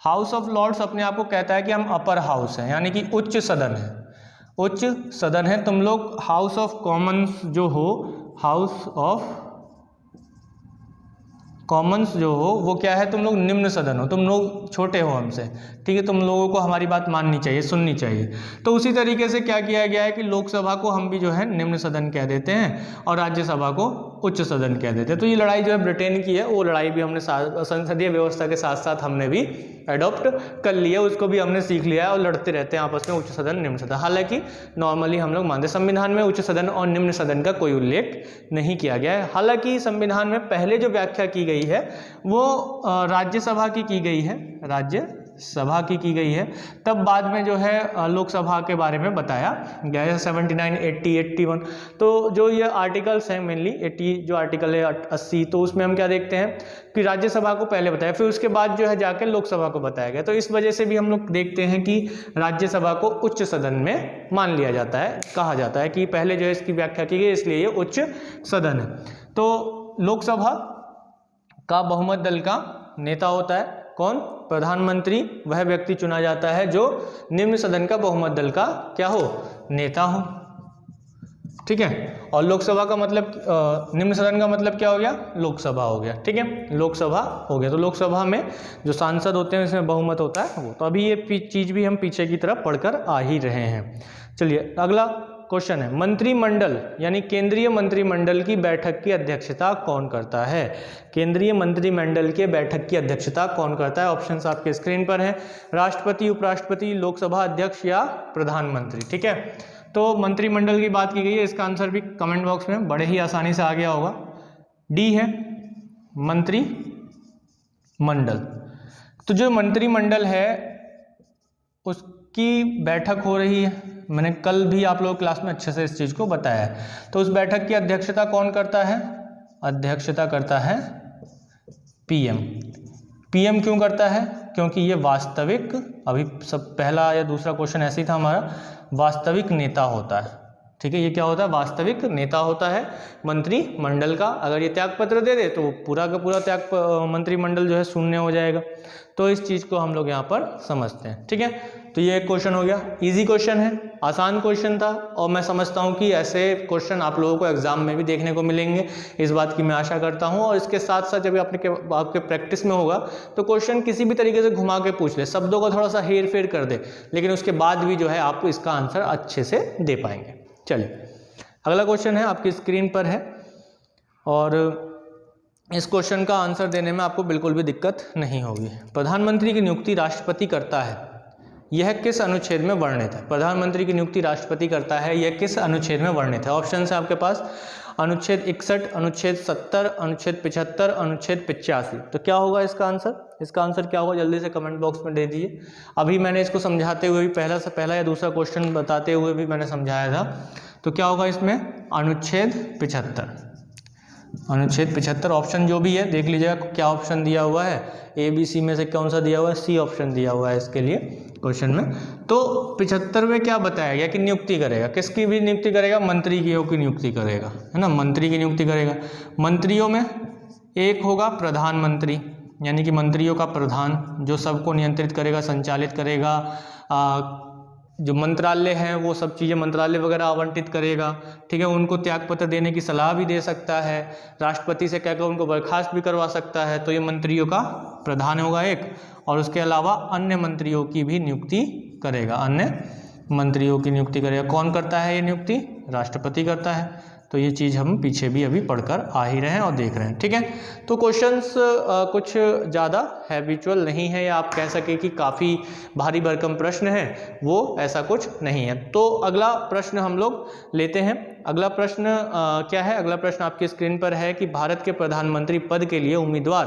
हाउस ऑफ लॉर्ड्स अपने आप को कहता है कि हम अपर हाउस हैं, यानी कि उच्च सदन है, उच्च सदन है। तुम लोग हाउस ऑफ कॉमन्स जो हो, हाउस ऑफ कॉमन्स जो हो वो क्या है, तुम लोग निम्न सदन हो, तुम लोग छोटे हो हमसे, ठीक है, तुम लोगों को हमारी बात माननी चाहिए, सुननी चाहिए। तो उसी तरीके से क्या किया गया है कि लोकसभा को हम भी जो है निम्न सदन कह देते हैं और राज्यसभा को उच्च सदन कह देते हैं। तो ये लड़ाई जो है ब्रिटेन की है, वो लड़ाई भी हमने संसदीय व्यवस्था के साथ साथ हमने भी एडॉप्ट कर लिया, उसको भी हमने सीख लिया है और लड़ते रहते हैं आपस में, उच्च सदन निम्न सदन। हालांकि नॉर्मली हम लोग मानते, संविधान में उच्च सदन और निम्न सदन का कोई उल्लेख नहीं किया गया है। हालांकि संविधान में पहले जो व्याख्या की गई है वो राज्यसभा की गई है, राज्यसभा की गई है। तब बाद में जो है लोकसभा के बारे में बताया गया है, 79, 80, 81। तो जो ये आर्टिकल्स हैं मेनली 80 जो आर्टिकल है 80, तो उसमें हम क्या देखते हैं कि राज्यसभा को पहले बताया, फिर उसके बाद जो है जाकर लोकसभा को बताया गया। तो इस वजह से भी हम लोग देखते हैं कि राज्यसभा को उच्च सदन में मान लिया जाता है, कहा जाता है कि पहले जो है इसकी व्याख्या की गई, इसलिए ये उच्च सदन है। तो लोकसभा का बहुमत दल का नेता होता है कौन, प्रधानमंत्री। वह व्यक्ति चुना जाता है जो निम्न सदन का बहुमत दल का क्या हो, नेता हो, ठीक है। और लोकसभा का मतलब निम्न सदन का मतलब क्या हो गया, लोकसभा हो गया, ठीक है, लोकसभा हो गया। तो लोकसभा में जो सांसद होते हैं इसमें बहुमत होता है वो। तो अभी ये चीज़ भी हम पीछे की तरफ पढ़कर आ ही रहे हैं। चलिए अगला क्वेश्चन है, मंत्रिमंडल यानी केंद्रीय मंत्रिमंडल की बैठक की अध्यक्षता कौन करता है। केंद्रीय मंत्रिमंडल के बैठक की अध्यक्षता कौन करता है। ऑप्शंस आपके स्क्रीन पर हैं, राष्ट्रपति, उपराष्ट्रपति, लोकसभा अध्यक्ष या प्रधानमंत्री, ठीक है। तो मंत्रिमंडल की बात की गई है, इसका आंसर भी कमेंट बॉक्स में बड़े ही आसानी से आ गया होगा, डी है मंत्रिमंडल। तो जो मंत्रिमंडल है उसकी बैठक हो रही है, मैंने कल भी आप लोग क्लास में अच्छे से इस चीज़ को बताया है। तो उस बैठक की अध्यक्षता कौन करता है, अध्यक्षता करता है पीएम, पीएम क्यों करता है? क्योंकि ये वास्तविक, अभी सब पहला या दूसरा क्वेश्चन ऐसे ही था हमारा, वास्तविक नेता होता है। ठीक है, ये क्या होता है? वास्तविक नेता होता है मंत्रिमंडल का। अगर ये त्यागपत्र दे दे तो पूरा का पूरा मंत्रिमंडल जो है शून्य हो जाएगा। तो इस चीज़ को हम लोग यहाँ पर समझते हैं। ठीक है, तो ये एक क्वेश्चन हो गया, इजी क्वेश्चन है, आसान क्वेश्चन था, और मैं समझता हूँ कि ऐसे क्वेश्चन आप लोगों को एग्जाम में भी देखने को मिलेंगे, इस बात की मैं आशा करता हूँ। और इसके साथ साथ जब आपके प्रैक्टिस में होगा तो क्वेश्चन किसी भी तरीके से घुमा के पूछ ले, शब्दों को थोड़ा सा हेर फेर कर दे, लेकिन उसके बाद भी जो है आप इसका आंसर अच्छे से दे पाएंगे। चलिए, अगला क्वेश्चन है आपकी स्क्रीन पर है, और इस क्वेश्चन का आंसर देने में आपको बिल्कुल भी दिक्कत नहीं होगी। प्रधानमंत्री की नियुक्ति राष्ट्रपति करता है, यह किस अनुच्छेद में वर्णित है? प्रधानमंत्री की नियुक्ति राष्ट्रपति करता है, यह किस अनुच्छेद में वर्णित है? ऑप्शन है आपके पास अनुच्छेद 61, अनुच्छेद 70, अनुच्छेद 75, अनुच्छेद 85। तो क्या होगा इसका आंसर? इसका आंसर क्या होगा? जल्दी से कमेंट बॉक्स में दे दीजिए। अभी मैंने इसको समझाते हुए भी पहला या दूसरा क्वेश्चन बताते हुए भी मैंने समझाया था। तो क्या होगा इसमें? अनुच्छेद 75। अनुच्छेद 75 ऑप्शन जो भी है देख लीजिएगा क्या ऑप्शन दिया हुआ है, ए बी सी में से कौन सा दिया हुआ है? सी ऑप्शन दिया हुआ है इसके लिए क्वेश्चन में। तो 75 में क्या बताया गया कि नियुक्ति करेगा, किसकी भी नियुक्ति करेगा? मंत्रियों की नियुक्ति करेगा, है ना, मंत्री की नियुक्ति करेगा। मंत्रियों में एक होगा प्रधानमंत्री, यानी कि मंत्रियों का प्रधान, जो सबको नियंत्रित करेगा, संचालित करेगा, जो मंत्रालय हैं वो सब चीज़ें मंत्रालय वगैरह आवंटित करेगा। ठीक है, उनको त्यागपत्र देने की सलाह भी दे सकता है, राष्ट्रपति से कहकर उनको बर्खास्त भी करवा सकता है। तो ये मंत्रियों का प्रधान होगा एक, और उसके अलावा अन्य मंत्रियों की भी नियुक्ति करेगा, अन्य मंत्रियों की नियुक्ति करेगा। कौन करता है ये नियुक्ति? राष्ट्रपति करता है। तो ये चीज़ हम पीछे भी अभी पढ़कर आ ही रहे हैं और देख रहे हैं। ठीक है, तो क्वेश्चंस कुछ ज़्यादा हैबिचुअल नहीं है, या आप कह सके कि काफ़ी भारी भरकम प्रश्न है, वो ऐसा कुछ नहीं है। तो अगला प्रश्न हम लोग लेते हैं। अगला प्रश्न क्या है? अगला प्रश्न आपकी स्क्रीन पर है कि भारत के प्रधानमंत्री पद के लिए उम्मीदवार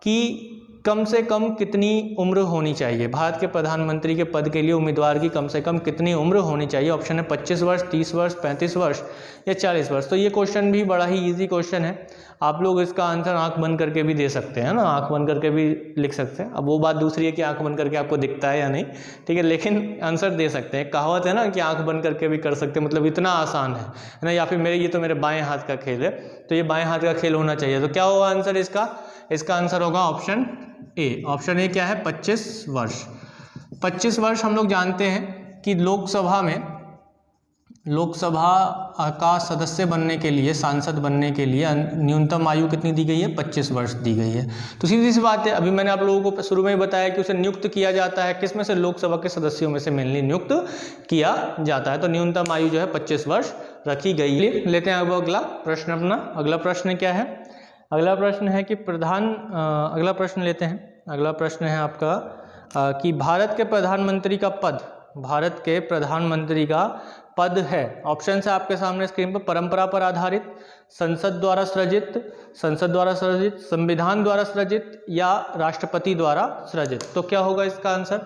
की कम से कम कितनी उम्र होनी चाहिए? भारत के प्रधानमंत्री के पद के लिए उम्मीदवार की कम से कम कितनी उम्र होनी चाहिए? ऑप्शन है 25 वर्ष, 30 वर्ष, 35 वर्ष या 40 वर्ष। तो ये क्वेश्चन भी बड़ा ही इजी क्वेश्चन है, आप लोग इसका आंसर आंख बंद करके भी दे सकते हैं ना, आंख बंद करके भी लिख सकते हैं। अब वो बात दूसरी है कि आंख बंद करके आपको दिखता है या नहीं, ठीक है, लेकिन आंसर दे सकते हैं। कहावत है ना कि आंख बंद करके भी कर सकते हैं, मतलब इतना आसान है ना। या फिर ये तो मेरे बाएं हाथ का खेल है, तो ये बाएं हाथ का खेल होना चाहिए। तो क्या होगा आंसर इसका? इसका आंसर होगा ऑप्शन ए। ऑप्शन ए क्या है? 25 वर्ष। 25 वर्ष हम लोग जानते हैं कि लोकसभा का सदस्य बनने के लिए, सांसद बनने के लिए न्यूनतम आयु कितनी दी गई है? 25 वर्ष दी गई है। तो सीधी सी बात है, अभी मैंने आप लोगों को शुरू में ही बताया कि उसे नियुक्त किया जाता है किस में से? लोकसभा के सदस्यों में से मेनली नियुक्त किया जाता है। तो न्यूनतम आयु जो है 25 वर्ष रखी गई है। लेते हैं अब अगला प्रश्न अपना। अगला प्रश्न क्या है? अगला प्रश्न है कि अगला प्रश्न लेते हैं। अगला प्रश्न है आपका कि भारत के प्रधानमंत्री का पद है। ऑप्शन है आपके सामने स्क्रीन पर। परंपरा पर आधारित, संसद द्वारा सृजित, संविधान द्वारा सृजित या राष्ट्रपति द्वारा सृजित। तो क्या होगा इसका आंसर?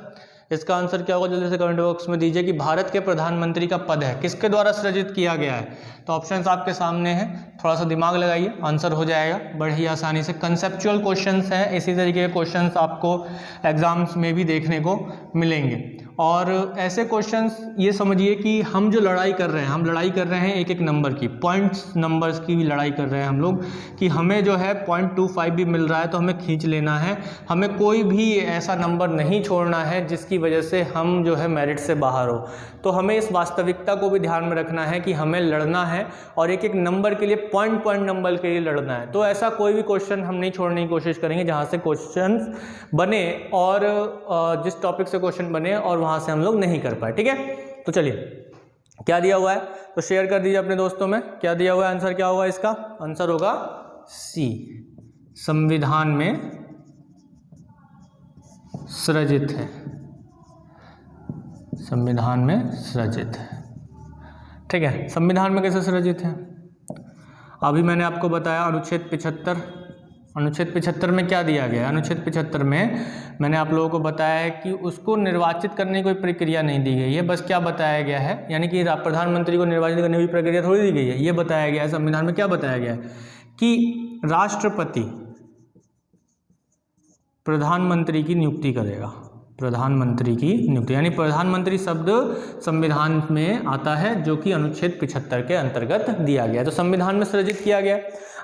इसका आंसर क्या होगा? जल्दी से कमेंट बॉक्स में दीजिए कि भारत के प्रधानमंत्री का पद है, किसके द्वारा सृजित किया गया है? तो ऑप्शंस आपके सामने हैं, थोड़ा सा दिमाग लगाइए, आंसर हो जाएगा बड़ी ही आसानी से। कंसेप्चुअल क्वेश्चंस हैं, इसी तरीके के क्वेश्चंस आपको एग्जाम्स में भी देखने को मिलेंगे। और ऐसे क्वेश्चंस ये समझिए कि हम जो लड़ाई कर रहे हैं, हम लड़ाई कर रहे हैं एक एक नंबर की, पॉइंट्स नंबर्स की भी लड़ाई कर रहे हैं हम लोग, कि हमें जो है 0.25 भी मिल रहा है तो हमें खींच लेना है। हमें कोई भी ऐसा नंबर नहीं छोड़ना है जिसकी वजह से हम जो है मेरिट से बाहर हो। तो हमें इस वास्तविकता को भी ध्यान में रखना है कि हमें लड़ना है, और एक एक नंबर के लिए पॉइंट नंबर के लिए लड़ना है। तो ऐसा कोई भी क्वेश्चन हम नहीं छोड़ने की कोशिश करेंगे जहाँ से क्वेश्चन बने, और जिस टॉपिक से क्वेश्चन बने और वहाँ से हम लोग नहीं कर पाए। ठीक है, तो चलिए क्या दिया हुआ है तो शेयर कर दीजिए अपने दोस्तों में। क्या दिया हुआ है? आंसर क्या होगा इसका? आंसर होगा सी, संविधान में सृजित है। संविधान में सृजित है। ठीक है, संविधान में कैसे सृजित है? अभी मैंने आपको बताया अनुच्छेद 75। अनुच्छेद 75 में क्या दिया गया है? अनुच्छेद 75 में मैंने आप लोगों को बताया है कि उसको निर्वाचित करने की कोई प्रक्रिया नहीं दी गई है, बस क्या बताया गया है, यानी कि प्रधानमंत्री को निर्वाचित करने की प्रक्रिया थोड़ी दी गई है, ये बताया गया है। संविधान में क्या बताया गया है कि राष्ट्रपति प्रधानमंत्री की नियुक्ति करेगा। प्रधानमंत्री की नियुक्ति, यानी प्रधानमंत्री शब्द संविधान में आता है जो कि अनुच्छेद 75 के अंतर्गत दिया गया है, तो संविधान में सृजित किया गया।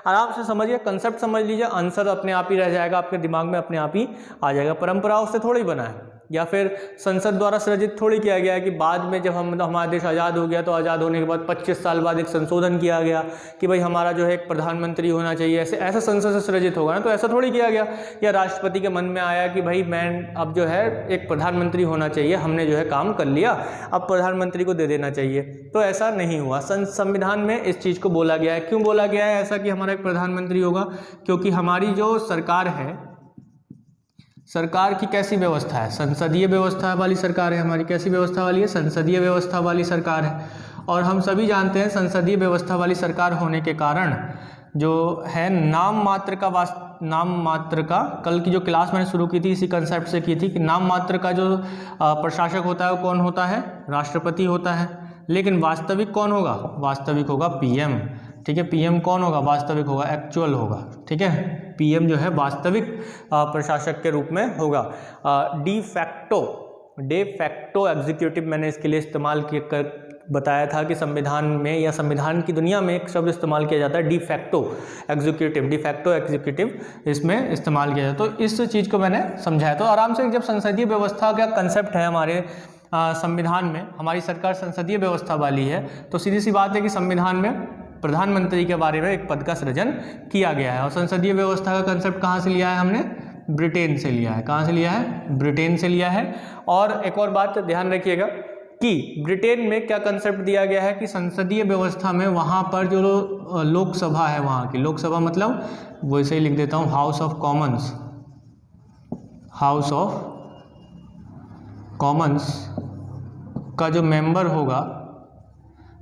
आराम से समझिए, कंसेप्ट समझ लीजिए, आंसर अपने आप ही रह जाएगा, आपके दिमाग में अपने आप ही आ जाएगा। परंपराओं से थोड़ी बना है या फिर संसद द्वारा सृजित थोड़ी किया गया है कि बाद में जब हमारा देश आज़ाद हो गया तो आज़ाद होने के बाद 25 साल बाद एक संशोधन किया गया कि भाई हमारा जो है एक प्रधानमंत्री होना चाहिए, ऐसा संसद से सृजित होगा ना, तो ऐसा थोड़ी किया गया। या राष्ट्रपति के मन में आया कि भाई मैं अब जो है एक प्रधानमंत्री होना चाहिए, हमने जो है काम कर लिया, अब प्रधानमंत्री को दे देना चाहिए, तो ऐसा नहीं हुआ। संविधान में इस चीज़ को बोला गया है। क्यों बोला गया है ऐसा कि हमारा एक प्रधानमंत्री होगा? क्योंकि हमारी जो सरकार है, सरकार की कैसी व्यवस्था है? संसदीय व्यवस्था वाली सरकार है हमारी। कैसी व्यवस्था वाली है? संसदीय व्यवस्था वाली सरकार है। और हम सभी जानते हैं संसदीय व्यवस्था वाली सरकार होने के कारण जो है नाम मात्र का, कल की जो क्लास मैंने शुरू की थी इसी कंसेप्ट से की थी कि नाम मात्र का जो प्रशासक होता है वो कौन होता है? राष्ट्रपति होता है। लेकिन वास्तविक कौन होगा? वास्तविक होगा पीएम। ठीक है, पीएम कौन होगा? वास्तविक होगा, एक्चुअल होगा। ठीक है, पीएम जो है वास्तविक प्रशासक के रूप में होगा। डे फैक्टो एग्जीक्यूटिव मैंने इसके लिए इस्तेमाल बताया था कि संविधान में या संविधान की दुनिया में एक शब्द इस्तेमाल किया जाता है डी फैक्टो एग्जीक्यूटिव इसमें इस्तेमाल किया जाता है। तो इस चीज़ को मैंने समझाया। तो आराम से जब संसदीय व्यवस्था का कंसेप्ट है हमारे संविधान में, हमारी सरकार संसदीय व्यवस्था वाली है, तो सीधी सी बात है कि संविधान में प्रधानमंत्री के बारे में एक पद का सृजन किया गया है। और संसदीय व्यवस्था का कंसेप्ट कहाँ से लिया है हमने? ब्रिटेन से लिया है। कहाँ से लिया है? ब्रिटेन से लिया है। और एक और बात ध्यान रखिएगा कि ब्रिटेन में क्या कंसेप्ट दिया गया है कि संसदीय व्यवस्था में वहाँ पर जो लोकसभा है, वहाँ की लोकसभा मतलब वैसे ही लिख देता हूँ, हाउस ऑफ कॉमन्स का जो मेंबर होगा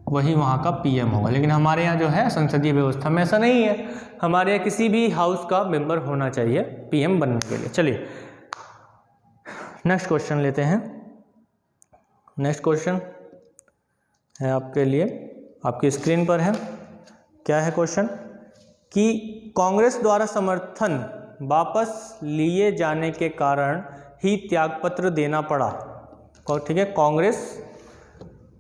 वही वहाँ का पीएम होगा। लेकिन हमारे यहाँ जो है संसदीय व्यवस्था में ऐसा नहीं है। हमारे यहाँ किसी भी हाउस का मेंबर होना चाहिए पीएम बनने के लिए। चलिए नेक्स्ट क्वेश्चन लेते हैं। नेक्स्ट क्वेश्चन है आपके लिए, आपकी स्क्रीन पर है। क्या है क्वेश्चन? कि कांग्रेस द्वारा समर्थन वापस लिए जाने के कारण ही त्यागपत्र देना पड़ा। और ठीक है, कांग्रेस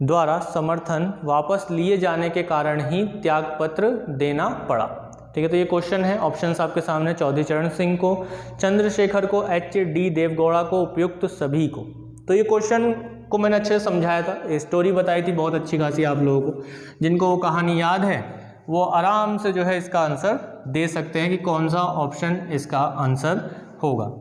द्वारा समर्थन वापस लिए जाने के कारण ही त्यागपत्र देना पड़ा। ठीक है, तो ये क्वेश्चन है। ऑप्शंस आपके सामने, चौधरी चरण सिंह को, चंद्रशेखर को, एच.डी. देवगौड़ा को, उपयुक्त सभी को। तो ये क्वेश्चन को मैंने अच्छे से समझाया था, स्टोरी बताई थी बहुत अच्छी खासी आप लोगों को। जिनको वो कहानी याद है वो आराम से जो है इसका आंसर दे सकते हैं कि कौन सा ऑप्शन इसका आंसर होगा।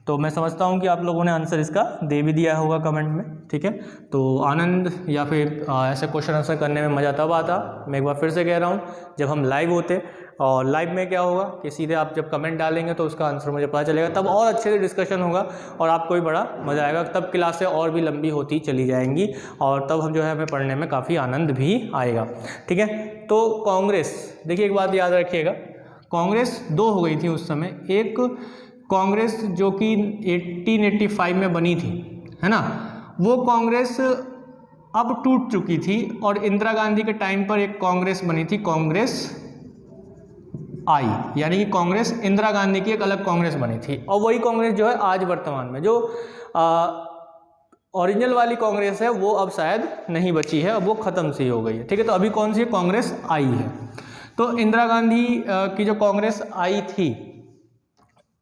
तो मैं समझता हूं कि आप लोगों ने आंसर इसका दे भी दिया होगा कमेंट में। ठीक है, तो आनंद या फिर ऐसे क्वेश्चन आंसर करने में मज़ा तब आता, मैं एक बार फिर से कह रहा हूं, जब हम लाइव होते। और लाइव में क्या होगा कि सीधे आप जब कमेंट डालेंगे तो उसका आंसर मुझे पता चलेगा, तब और अच्छे से डिस्कशन होगा और आपको भी बड़ा मज़ा आएगा। तब क्लासें और भी लंबी होती चली जाएंगी और तब हम जो है हमें पढ़ने में काफ़ी आनंद भी आएगा। ठीक है, तो कांग्रेस, देखिए एक बात याद रखिएगा, कांग्रेस दो हो गई थी उस समय। एक कांग्रेस जो कि 1885 में बनी थी, है ना, वो कांग्रेस अब टूट चुकी थी और इंदिरा गांधी के टाइम पर एक कांग्रेस बनी थी, कांग्रेस आई, यानी कि कांग्रेस इंदिरा गांधी की एक अलग कांग्रेस बनी थी। और वही कांग्रेस जो है आज वर्तमान में जो ओरिजिनल वाली कांग्रेस है वो अब शायद नहीं बची है, अब वो ख़त्म सी हो गई है। ठीक है, तो अभी कौन सी कांग्रेस आई है? तो इंदिरा गांधी की जो कांग्रेस आई थी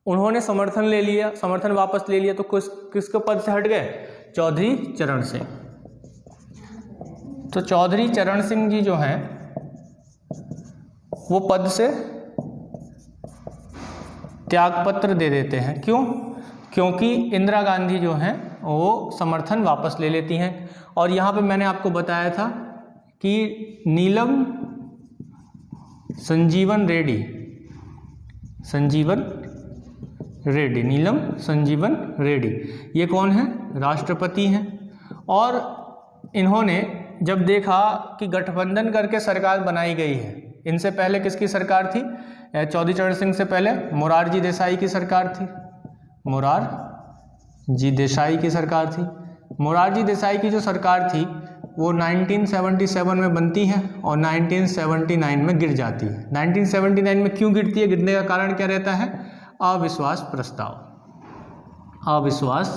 उन्होंने समर्थन ले लिया, समर्थन वापस ले लिया, तो किसके पद से हट गए? चौधरी चरण सिंह। तो चौधरी चरण सिंह जी जो हैं वो पद से त्यागपत्र दे देते हैं। क्यों? क्योंकि इंदिरा गांधी जो हैं वो समर्थन वापस ले लेती हैं। और यहाँ पे मैंने आपको बताया था कि नीलम संजीवन रेड्डी, नीलम संजीवन रेड्डी, ये कौन है? राष्ट्रपति हैं। और इन्होंने जब देखा कि गठबंधन करके सरकार बनाई गई है, इनसे पहले किसकी सरकार थी? चौधरी चरण सिंह से पहले मोरारजी देसाई की सरकार थी, मोरारजी देसाई की सरकार थी। मोरारजी देसाई की जो सरकार थी वो 1977 में बनती है और 1979 में गिर जाती है। 1979 में क्यों गिरती है? गिरने का कारण क्या रहता है? अविश्वास प्रस्ताव। अविश्वास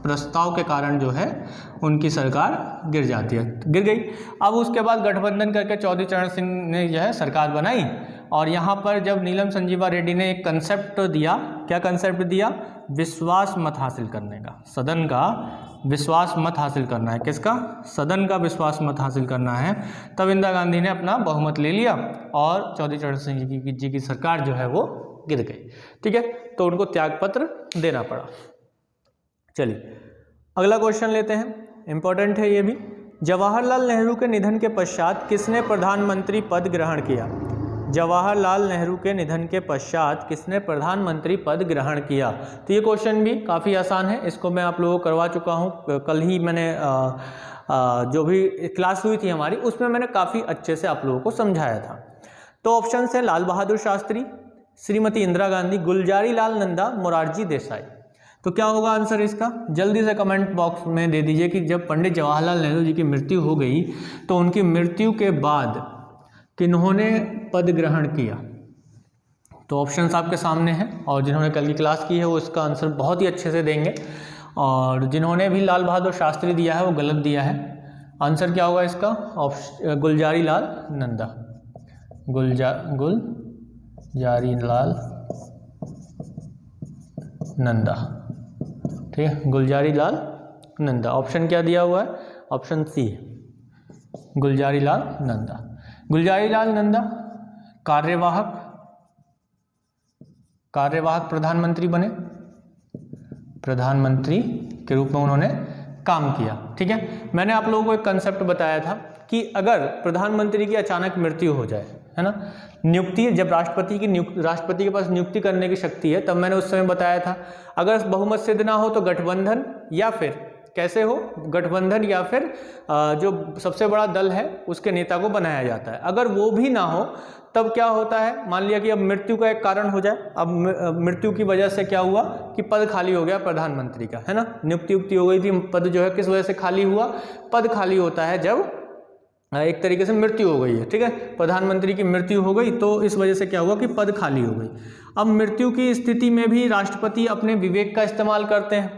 प्रस्ताव के कारण जो है उनकी सरकार गिर जाती है, गिर गई। अब उसके बाद गठबंधन करके चौधरी चरण सिंह ने जो है सरकार बनाई, और यहाँ पर जब नीलम संजीवा रेड्डी ने एक कंसेप्ट दिया, क्या कंसेप्ट दिया? विश्वास मत हासिल करने का, सदन का विश्वास मत हासिल करना है। किसका? सदन का विश्वास मत हासिल करना है। तब इंदिरा गांधी ने अपना बहुमत ले लिया और चौधरी चरण सिंह जी की सरकार जो है वो गिर गई। ठीक है, तो उनको त्यागपत्र देना पड़ा। चलिए अगला क्वेश्चन लेते हैं, इंपॉर्टेंट है ये भी। जवाहरलाल नेहरू के निधन के पश्चात किसने प्रधानमंत्री पद ग्रहण किया? जवाहरलाल नेहरू के निधन के पश्चात किसने प्रधानमंत्री पद ग्रहण किया? तो ये क्वेश्चन भी काफ़ी आसान है, इसको मैं आप लोगों को करवा चुका हूँ। कल ही मैंने जो भी क्लास हुई थी हमारी, उसमें मैंने काफ़ी अच्छे से आप लोगों को समझाया था। तो ऑप्शन है लाल बहादुर शास्त्री, श्रीमती इंदिरा गांधी, गुलजारी लाल नंदा, मोरारजी देसाई। तो क्या होगा आंसर इसका? जल्दी से कमेंट बॉक्स में दे दीजिए कि जब पंडित जवाहरलाल नेहरू जी की मृत्यु हो गई तो उनकी मृत्यु के बाद किन्होंने पद ग्रहण किया? तो ऑप्शंस आपके सामने हैं, और जिन्होंने कल की क्लास की है वो इसका आंसर बहुत ही अच्छे से देंगे, और जिन्होंने भी लाल बहादुर शास्त्री दिया है वो गलत दिया है। आंसर क्या होगा इसका? गुलजारी लाल नंदा, गुलजारी लाल नंदा। ठीक है, गुलजारी लाल नंदा। ऑप्शन क्या दिया हुआ है? Option C, Gulzari Lal Nanda. गुलजारी लाल नंदा कार्यवाहक प्रधानमंत्री बने, प्रधानमंत्री के रूप में उन्होंने काम किया। ठीक है, मैंने आप लोगों को एक कंसेप्ट बताया था कि अगर प्रधानमंत्री की अचानक मृत्यु हो जाए, है ना, नियुक्ति, जब राष्ट्रपति के पास नियुक्ति करने की शक्ति है, तब मैंने उस समय बताया था अगर बहुमत सिद्ध ना हो तो गठबंधन, या फिर कैसे हो, गठबंधन या फिर जो सबसे बड़ा दल है उसके नेता को बनाया जाता है। अगर वो भी ना हो तब क्या होता है? मान लिया कि अब मृत्यु का एक कारण हो जाए, अब मृत्यु की वजह से क्या हुआ कि पद खाली हो गया प्रधानमंत्री का, है ना, नियुक्ति हो गई थी, पद जो है किस वजह से खाली हुआ? पद खाली होता है जब एक तरीके से मृत्यु हो गई है। ठीक है, प्रधानमंत्री की मृत्यु हो गई तो इस वजह से क्या हुआ कि पद खाली हो गई। अब मृत्यु की स्थिति में भी राष्ट्रपति अपने विवेक का इस्तेमाल करते हैं,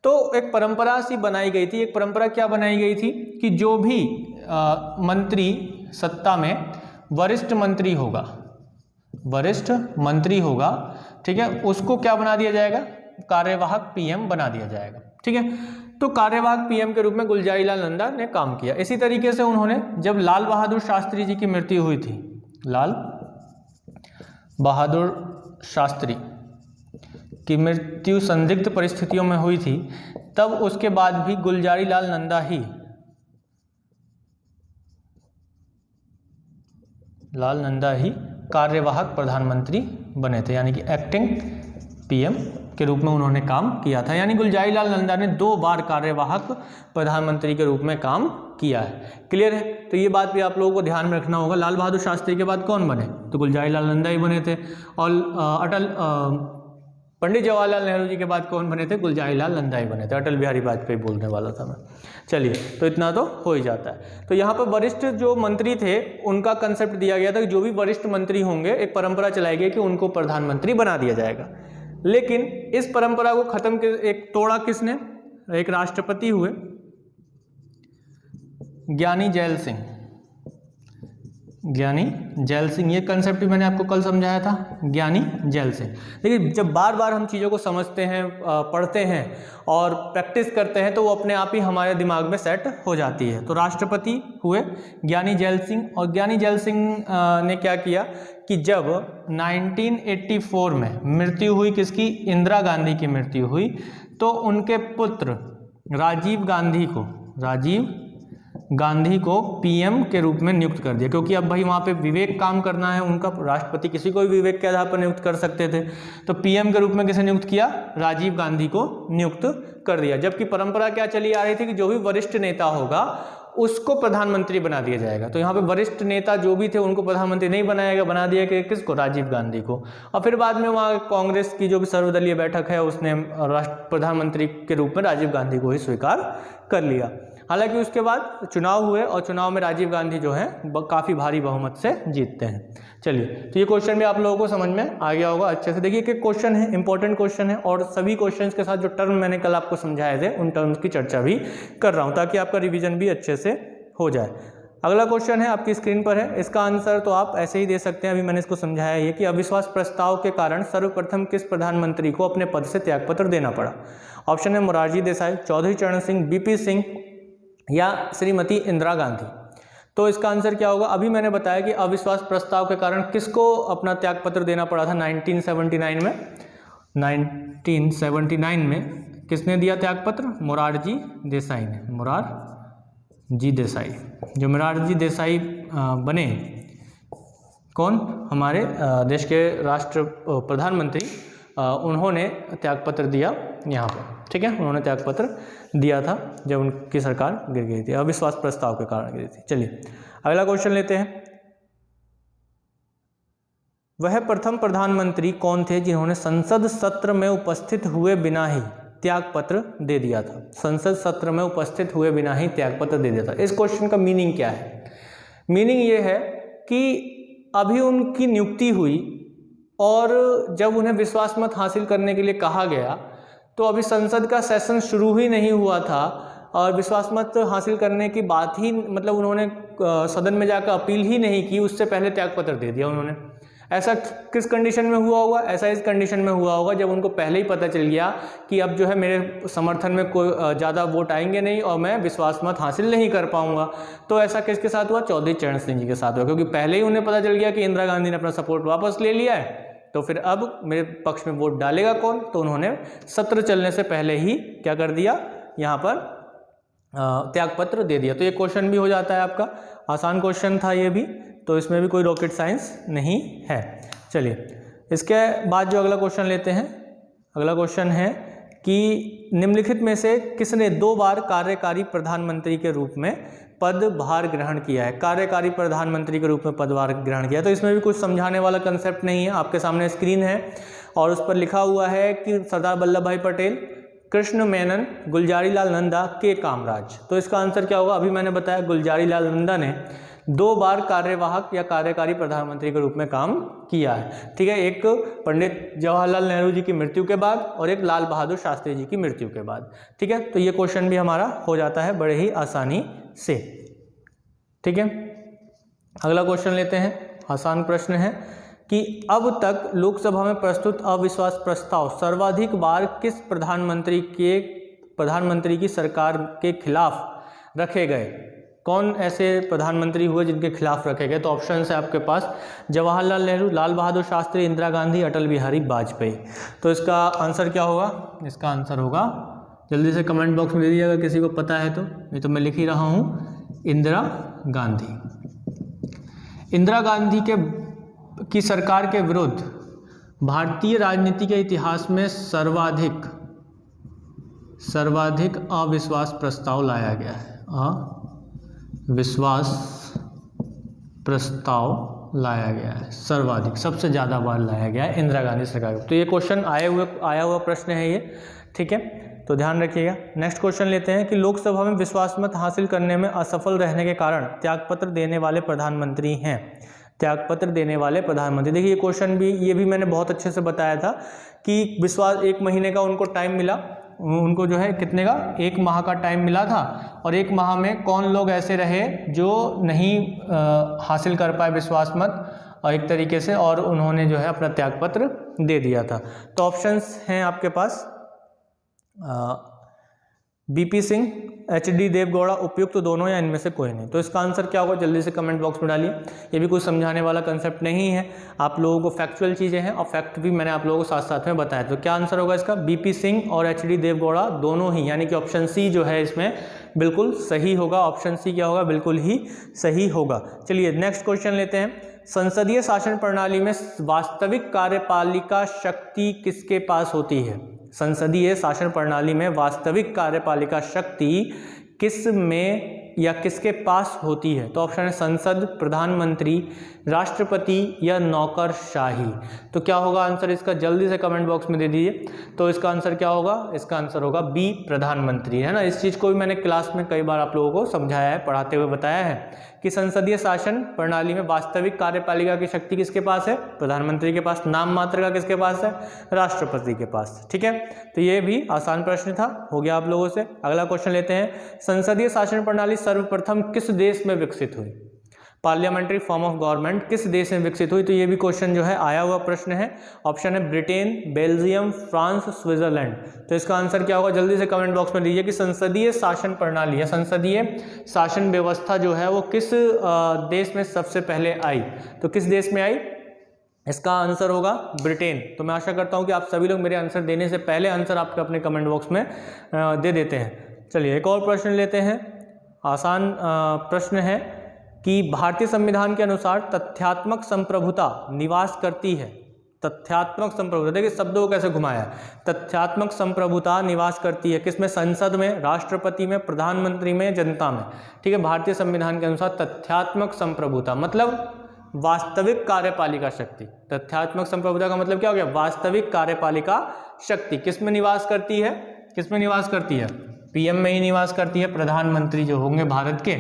तो एक परंपरा सी बनाई गई थी। एक परंपरा क्या बनाई गई थी कि जो भी मंत्री सत्ता में वरिष्ठ मंत्री होगा, ठीक है, उसको क्या बना दिया जाएगा? कार्यवाहक पीएम बना दिया जाएगा। ठीक है, तो कार्यवाहक पीएम के रूप में गुलजारी लाल नंदा ने काम किया। इसी तरीके से उन्होंने, जब लाल बहादुर शास्त्री जी की मृत्यु हुई थी, लाल बहादुर शास्त्री की मृत्यु संदिग्ध परिस्थितियों में हुई थी, तब उसके बाद भी गुलजारी लाल नंदा ही कार्यवाहक प्रधानमंत्री बने थे, यानी कि एक्टिंग पीएम के रूप में उन्होंने काम किया था। यानी गुलजारी लाल नंदा ने 2 बार कार्यवाहक प्रधानमंत्री के रूप में काम किया है। क्लियर है? तो ये बात भी आप लोगों को ध्यान में रखना होगा। लाल बहादुर शास्त्री के बाद कौन बने? तो गुलजारी लाल नंदा ही बने थे। और पंडित जवाहरलाल नेहरू जी के बाद कौन बने थे? गुलजारी लाल नंदा ही बने थे। अटल बिहारी वाजपेयी बोलने वाला था मैं। चलिए, तो इतना तो हो ही जाता है। तो यहाँ पर वरिष्ठ जो मंत्री थे उनका कंसेप्ट दिया गया था कि जो भी वरिष्ठ मंत्री होंगे, एक परंपरा चलाई गई कि उनको प्रधानमंत्री बना दिया जाएगा। लेकिन इस परंपरा को तोड़ा किसने? एक राष्ट्रपति हुए, ज्ञानी जैल सिंह। ये कंसेप्ट भी मैंने आपको कल समझाया था, ज्ञानी जैल सिंह। देखिए, जब बार बार हम चीज़ों को समझते हैं, पढ़ते हैं और प्रैक्टिस करते हैं तो वो अपने आप ही हमारे दिमाग में सेट हो जाती है। तो राष्ट्रपति हुए ज्ञानी जैल सिंह, और ज्ञानी जैल सिंह ने क्या किया कि जब 1984 में मृत्यु हुई किसकी? इंदिरा गांधी की मृत्यु हुई, तो उनके पुत्र राजीव गांधी को पीएम के रूप में नियुक्त कर दिया, क्योंकि अब भाई वहाँ पे विवेक काम करना है उनका। राष्ट्रपति किसी को भी विवेक के आधार पर नियुक्त कर सकते थे, तो पीएम के रूप में किसे नियुक्त किया? राजीव गांधी को नियुक्त कर दिया। जबकि परंपरा क्या चली आ रही थी कि जो भी वरिष्ठ नेता होगा उसको प्रधानमंत्री बना दिया जाएगा। तो यहाँ पे वरिष्ठ नेता जो भी थे उनको प्रधानमंत्री नहीं बनाएगा, बना दिया कि किसको? राजीव गांधी को। और फिर बाद में वहाँ कांग्रेस की जो भी सर्वदलीय बैठक है उसने प्रधानमंत्री के रूप में राजीव गांधी को ही स्वीकार कर लिया। हालांकि उसके बाद चुनाव हुए और चुनाव में राजीव गांधी जो है काफ़ी भारी बहुमत से जीतते हैं। चलिए, तो ये क्वेश्चन भी आप लोगों को समझ में आ गया होगा अच्छे से। देखिए कि क्वेश्चन है, इंपॉर्टेंट क्वेश्चन है, और सभी क्वेश्चंस के साथ जो टर्म मैंने कल आपको समझाए थे उन टर्म्स की चर्चा भी कर रहा हूँ ताकि आपका रिविजन भी अच्छे से हो जाए। अगला क्वेश्चन है आपकी स्क्रीन पर है, इसका आंसर तो आप ऐसे ही दे सकते हैं, अभी मैंने इसको समझाया है कि अविश्वास प्रस्ताव के कारण सर्वप्रथम किस प्रधानमंत्री को अपने पद से त्यागपत्र देना पड़ा। ऑप्शन है मोरारजी देसाई, चौधरी चरण सिंह, बीपी सिंह या श्रीमती इंदिरा गांधी। तो इसका आंसर क्या होगा? अभी मैंने बताया कि अविश्वास प्रस्ताव के कारण किसको अपना त्यागपत्र देना पड़ा था 1979 में। 1979 में किसने दिया त्यागपत्र? मोरारजी देसाई ने, मोरारजी देसाई। जो मोरारजी देसाई बने कौन? हमारे देश के राष्ट्र प्रधानमंत्री, उन्होंने त्यागपत्र दिया यहाँ पर, ठीक है, उन्होंने त्यागपत्र दिया था जब उनकी सरकार गिर गई थी, अविश्वास प्रस्ताव के कारण गिरी थी। चलिए अगला क्वेश्चन लेते हैं। वह प्रथम प्रधानमंत्री कौन थे जिन्होंने संसद सत्र में उपस्थित हुए बिना ही त्यागपत्र दे दिया था? संसद सत्र में उपस्थित हुए बिना ही त्यागपत्र दे दिया था। इस क्वेश्चन का मीनिंग क्या है? मीनिंग ये है कि अभी उनकी नियुक्ति हुई और जब उन्हें विश्वास मत हासिल करने के लिए कहा गया तो अभी संसद का सेशन शुरू ही नहीं हुआ था और विश्वास मत हासिल करने की बात ही, मतलब उन्होंने सदन में जाकर अपील ही नहीं की, उससे पहले त्यागपत्र दे दिया उन्होंने। ऐसा किस कंडीशन में हुआ होगा? ऐसा इस कंडीशन में हुआ होगा जब उनको पहले ही पता चल गया कि अब जो है मेरे समर्थन में कोई ज़्यादा वोट आएंगे नहीं और मैं विश्वास मत हासिल नहीं कर पाऊंगा। तो ऐसा किसके साथ हुआ? चौधरी चरण सिंह जी के साथ हुआ, क्योंकि पहले ही उन्हें पता चल गया कि इंदिरा गांधी ने अपना सपोर्ट वापस ले लिया है, तो फिर अब मेरे पक्ष में वोट डालेगा कौन? तो उन्होंने सत्र चलने से पहले ही क्या कर दिया? यहाँ पर त्यागपत्र दे दिया। तो ये क्वेश्चन भी हो जाता है आपका, आसान क्वेश्चन था ये भी, तो इसमें भी कोई रॉकेट साइंस नहीं है। चलिए इसके बाद जो अगला क्वेश्चन लेते हैं, अगला क्वेश्चन है कि निम्नलिखित में से किसने 2 बार कार्यकारी प्रधानमंत्री के रूप में पदभार ग्रहण किया है? कार्यकारी प्रधानमंत्री के रूप में पदभार ग्रहण किया। तो इसमें भी कुछ समझाने वाला कंसेप्ट नहीं है, आपके सामने स्क्रीन है और उस पर लिखा हुआ है कि सरदार वल्लभ भाई पटेल, कृष्ण मेनन, गुलजारी लाल नंदा, के कामराज। तो इसका आंसर क्या होगा? अभी मैंने बताया गुलजारी लाल नंदा ने 2 बार कार्यवाहक या कार्यकारी प्रधानमंत्री के रूप में काम किया है, ठीक है, एक पंडित जवाहरलाल नेहरू जी की मृत्यु के बाद और एक लाल बहादुर शास्त्री जी की मृत्यु के बाद, ठीक है। तो ये क्वेश्चन भी हमारा हो जाता है बड़े ही आसानी से, ठीक है। अगला क्वेश्चन लेते हैं, आसान प्रश्न है कि अब तक लोकसभा में प्रस्तुत अविश्वास प्रस्ताव सर्वाधिक बार किस प्रधानमंत्री की सरकार के खिलाफ रखे गए? कौन ऐसे प्रधानमंत्री हुए जिनके खिलाफ रखे गए? तो ऑप्शन है आपके पास जवाहरलाल नेहरू, लाल बहादुर शास्त्री, इंदिरा गांधी, अटल बिहारी वाजपेयी। तो इसका आंसर क्या होगा? इसका आंसर होगा, जल्दी से कमेंट बॉक्स में दे दीजिएगा किसी को पता है तो, नहीं तो मैं लिख ही रहा हूँ, इंदिरा गांधी। इंदिरा गांधी की सरकार के विरुद्ध भारतीय राजनीति के इतिहास में सर्वाधिक अविश्वास प्रस्ताव लाया गया है। अविश्वास प्रस्ताव लाया गया है, सर्वाधिक, सबसे ज़्यादा बार लाया गया है इंदिरा गांधी सरकार। तो ये क्वेश्चन आया हुआ प्रश्न है ये, ठीक है, तो ध्यान रखिएगा। नेक्स्ट क्वेश्चन लेते हैं कि लोकसभा में विश्वास मत हासिल करने में असफल रहने के कारण त्यागपत्र देने वाले प्रधानमंत्री हैं। त्यागपत्र देने वाले प्रधानमंत्री, देखिए ये क्वेश्चन भी, ये भी मैंने बहुत अच्छे से बताया था कि विश्वास 1 महीने का उनको टाइम मिला, उनको जो है कितने का, 1 माह का टाइम मिला था, और 1 माह में कौन लोग ऐसे रहे जो नहीं हासिल कर पाए विश्वास मत और एक तरीके से, और उन्होंने जो है अपना त्यागपत्र दे दिया था। तो ऑप्शंस हैं आपके पास बीपी सिंह, एचडी देवगौड़ा, उपयुक्त दोनों या इनमें से कोई नहीं। तो इसका आंसर क्या होगा? जल्दी से कमेंट बॉक्स में डालिए। ये भी कुछ समझाने वाला कंसेप्ट नहीं है, आप लोगों को फैक्चुअल चीज़ें हैं और फैक्ट भी मैंने आप लोगों को साथ साथ में बताया। तो क्या आंसर होगा इसका? बीपी सिंह और एचडी देवगौड़ा दोनों ही, यानी कि ऑप्शन सी जो है इसमें बिल्कुल सही होगा। ऑप्शन सी क्या होगा? बिल्कुल ही सही होगा। चलिए नेक्स्ट क्वेश्चन लेते हैं। संसदीय शासन प्रणाली में वास्तविक कार्यपालिका शक्ति किसके पास होती है? संसदीय शासन प्रणाली में वास्तविक कार्यपालिका शक्ति किस में या किसके पास होती है? तो ऑप्शन है संसद, प्रधानमंत्री, राष्ट्रपति या नौकरशाही। तो क्या होगा आंसर इसका? जल्दी से कमेंट बॉक्स में दे दीजिए। तो इसका आंसर क्या होगा? इसका आंसर होगा बी, प्रधानमंत्री, है ना। इस चीज़ को भी मैंने क्लास में कई बार आप लोगों को समझाया है, पढ़ाते हुए बताया है कि संसदीय शासन प्रणाली में वास्तविक कार्यपालिका की शक्ति किसके पास है? प्रधानमंत्री के पास। नाम मात्र का किसके पास है? राष्ट्रपति के पास। ठीक है, तो ये भी आसान प्रश्न था, हो गया आप लोगों से। अगला क्वेश्चन लेते हैं, संसदीय शासन प्रणाली सर्वप्रथम किस देश में विकसित हुई? पार्लियामेंट्री फॉर्म ऑफ गवर्नमेंट किस देश में विकसित हुई? तो ये भी क्वेश्चन जो है आया हुआ प्रश्न है। ऑप्शन है ब्रिटेन, बेल्जियम, फ्रांस, स्विट्जरलैंड। तो इसका आंसर क्या होगा? जल्दी से कमेंट बॉक्स में दीजिए कि संसदीय शासन प्रणाली या संसदीय शासन व्यवस्था जो है वो किस देश में सबसे पहले आई? तो किस देश में आई? इसका आंसर होगा ब्रिटेन। तो मैं आशा करता हूँ कि आप सभी लोग मेरे आंसर देने से पहले आंसर आपके अपने कमेंट बॉक्स में दे देते हैं। चलिए एक और प्रश्न लेते हैं। आसान प्रश्न है कि भारतीय संविधान के अनुसार तथ्यात्मक संप्रभुता निवास करती है। तथ्यात्मक संप्रभुता, देखिए शब्दों को कैसे घुमाया है। तथ्यात्मक संप्रभुता निवास करती है किसमें? संसद में, राष्ट्रपति में, प्रधानमंत्री में, जनता में। ठीक है, भारतीय संविधान के अनुसार तथ्यात्मक संप्रभुता मतलब वास्तविक कार्यपालिका शक्ति। तथ्यात्मक संप्रभुता का मतलब क्या हो गया? वास्तविक कार्यपालिका शक्ति किस में निवास करती है? किस में निवास करती है? पीएम में ही निवास करती है। प्रधानमंत्री जो होंगे भारत के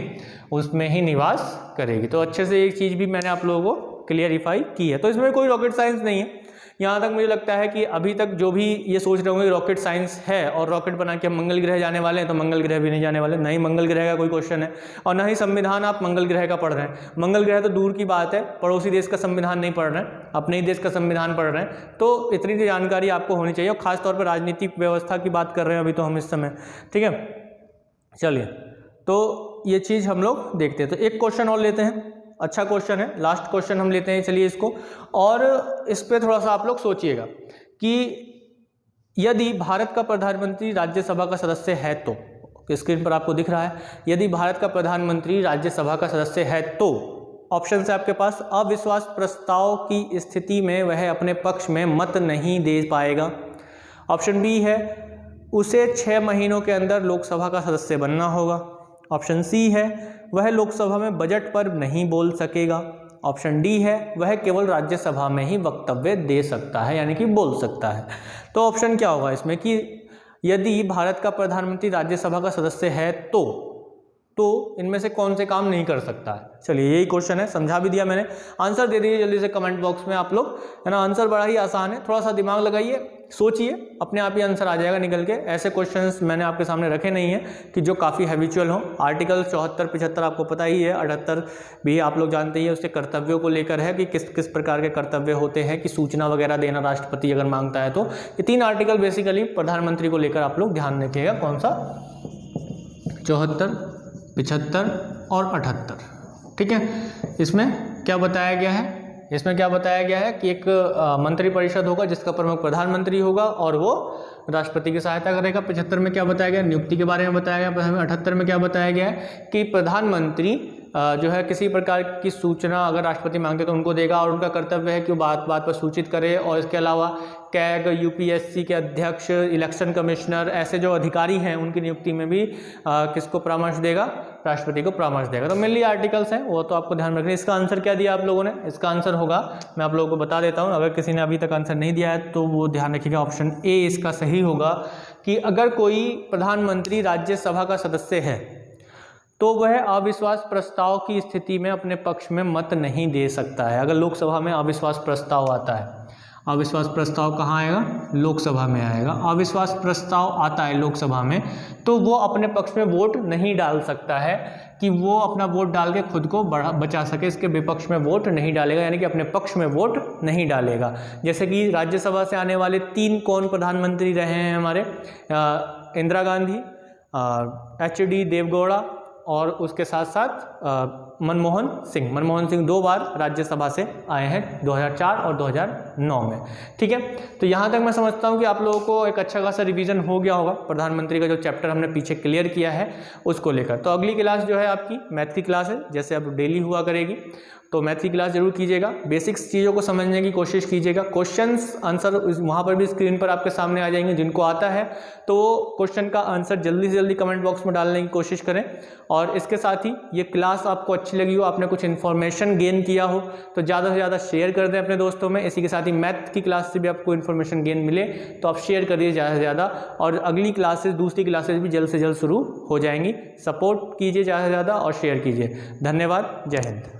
उसमें ही निवास करेगी। तो अच्छे से एक चीज़ भी मैंने आप लोगों को क्लियरिफाई की है। तो इसमें कोई रॉकेट साइंस नहीं है। यहाँ तक मुझे लगता है कि अभी तक जो भी ये सोच रहे होंगे रॉकेट साइंस है और रॉकेट बना के हम मंगल ग्रह जाने वाले हैं, तो मंगल ग्रह भी नहीं जाने वाले। ना ही मंगल ग्रह का कोई क्वेश्चन है और ना ही संविधान आप मंगल ग्रह का पढ़ रहे हैं। मंगल ग्रह तो दूर की बात है, पड़ोसी देश का संविधान नहीं पढ़ रहे हैं, अपने ही देश का संविधान पढ़ रहे हैं। तो इतनी सी जानकारी आपको होनी चाहिए और खासतौर पर राजनीतिक व्यवस्था की बात कर रहे हैं अभी तो हम इस समय। ठीक है, चलिए तो ये चीज़ हम लोग देखते हैं। तो एक क्वेश्चन और लेते हैं, अच्छा क्वेश्चन है, लास्ट क्वेश्चन हम लेते हैं। चलिए इसको, और इस पे थोड़ा सा आप लोग सोचिएगा कि यदि भारत का प्रधानमंत्री राज्यसभा का सदस्य है तो, स्क्रीन पर आपको दिख रहा है, यदि भारत का प्रधानमंत्री राज्यसभा का सदस्य है तो ऑप्शन है आपके पास, अविश्वास प्रस्ताव की स्थिति में वह अपने पक्ष में मत नहीं दे पाएगा। ऑप्शन बी है उसे 6 महीनों के अंदर लोकसभा का सदस्य बनना होगा। ऑप्शन सी है वह लोकसभा में बजट पर नहीं बोल सकेगा। ऑप्शन डी है वह केवल राज्यसभा में ही वक्तव्य दे सकता है, यानी कि बोल सकता है। तो ऑप्शन क्या होगा इसमें कि यदि भारत का प्रधानमंत्री राज्यसभा का सदस्य है तो इनमें से कौन से काम नहीं कर सकता है? चलिए यही क्वेश्चन है, समझा भी दिया मैंने। आंसर दे दीजिए जल्दी से कमेंट बॉक्स में आप लोग, है ना। आंसर बड़ा ही आसान है, थोड़ा सा दिमाग लगाइए, सोचिए, अपने आप ही आंसर आ जाएगा निकल के। ऐसे क्वेश्चंस मैंने आपके सामने रखे नहीं हैं कि जो काफ़ी हैबिचुअल हों। आर्टिकल 74, 75 आपको पता ही है, 78 भी आप लोग जानते ही हैं। उसके कर्तव्यों को लेकर है कि किस किस प्रकार के कर्तव्य होते हैं, कि सूचना वगैरह देना राष्ट्रपति अगर मांगता है तो। ये 3 आर्टिकल बेसिकली प्रधानमंत्री को लेकर आप लोग ध्यान रखिएगा। कौन सा? 74, 75 और 78। ठीक है, इसमें क्या बताया गया है? इसमें क्या बताया गया है कि एक मंत्रिपरिषद होगा जिसका प्रमुख प्रधानमंत्री होगा और वो राष्ट्रपति की सहायता करेगा। 75 में क्या बताया गया? नियुक्ति के बारे में बताया गया। 78 में क्या बताया गया है कि प्रधानमंत्री जो है किसी प्रकार की सूचना अगर राष्ट्रपति मांगते तो उनको देगा और उनका कर्तव्य है कि वो बात बात पर सूचित करे। और इसके अलावा कैग, यूपीएससी के अध्यक्ष, इलेक्शन कमिश्नर, ऐसे जो अधिकारी हैं उनकी नियुक्ति में भी किसको परामर्श देगा? राष्ट्रपति को परामर्श देगा। तो मेनली आर्टिकल्स हैं, वो तो आपको ध्यान रखना है। इसका आंसर क्या दिया आप लोगों ने? इसका आंसर होगा, मैं आप लोगों को बता देता हूँ, अगर किसी ने अभी तक आंसर नहीं दिया है तो वो ध्यान रखिएगा, ऑप्शन ए इसका सही होगा कि अगर कोई प्रधानमंत्री राज्यसभा का सदस्य है तो वह अविश्वास प्रस्ताव की स्थिति में अपने पक्ष में मत नहीं दे सकता है। अगर लोकसभा में अविश्वास प्रस्ताव आता है, अविश्वास प्रस्ताव कहाँ आएगा? लोकसभा में आएगा। अविश्वास प्रस्ताव आता है लोकसभा में तो वो अपने पक्ष में वोट नहीं डाल सकता है कि वो अपना वोट डाल के खुद को बचा सके, इसके विपक्ष में वोट नहीं डालेगा, यानी कि अपने पक्ष में वोट नहीं डालेगा। जैसे कि राज्यसभा से आने वाले 3 कौन प्रधानमंत्री रहे हैं हमारे? इंदिरा गांधी, HD देवगौड़ा और उसके साथ साथ मनमोहन सिंह 2 बार राज्यसभा से आए हैं, 2004 और 2009 में। ठीक है, तो यहाँ तक मैं समझता हूँ कि आप लोगों को एक अच्छा खासा रिवीजन हो गया होगा प्रधानमंत्री का जो चैप्टर हमने पीछे क्लियर किया है उसको लेकर। तो अगली क्लास जो है आपकी मैथ की क्लास है, जैसे अब डेली हुआ करेगी। तो मैथ की क्लास जरूर कीजिएगा, बेसिक्स चीज़ों को समझने की कोशिश कीजिएगा। क्वेश्चंस आंसर वहाँ पर भी स्क्रीन पर आपके सामने आ जाएंगे, जिनको आता है तो क्वेश्चन का आंसर जल्दी से जल्दी कमेंट बॉक्स में डालने की कोशिश करें। और इसके साथ ही ये क्लास आपको अच्छी लगी हो, आपने कुछ इन्फॉर्मेशन गेन किया हो तो ज़्यादा से ज़्यादा शेयर कर दें अपने दोस्तों में। इसी के साथ ही मैथ की क्लास से भी आपको इन्फॉर्मेशन गेन मिले तो आप शेयर करिए ज़्यादा से ज़्यादा, और अगली क्लासेस, दूसरी क्लासेस भी जल्द से जल्द शुरू हो जाएंगी। सपोर्ट कीजिए ज़्यादा से ज़्यादा और शेयर कीजिए। धन्यवाद, जय हिंद।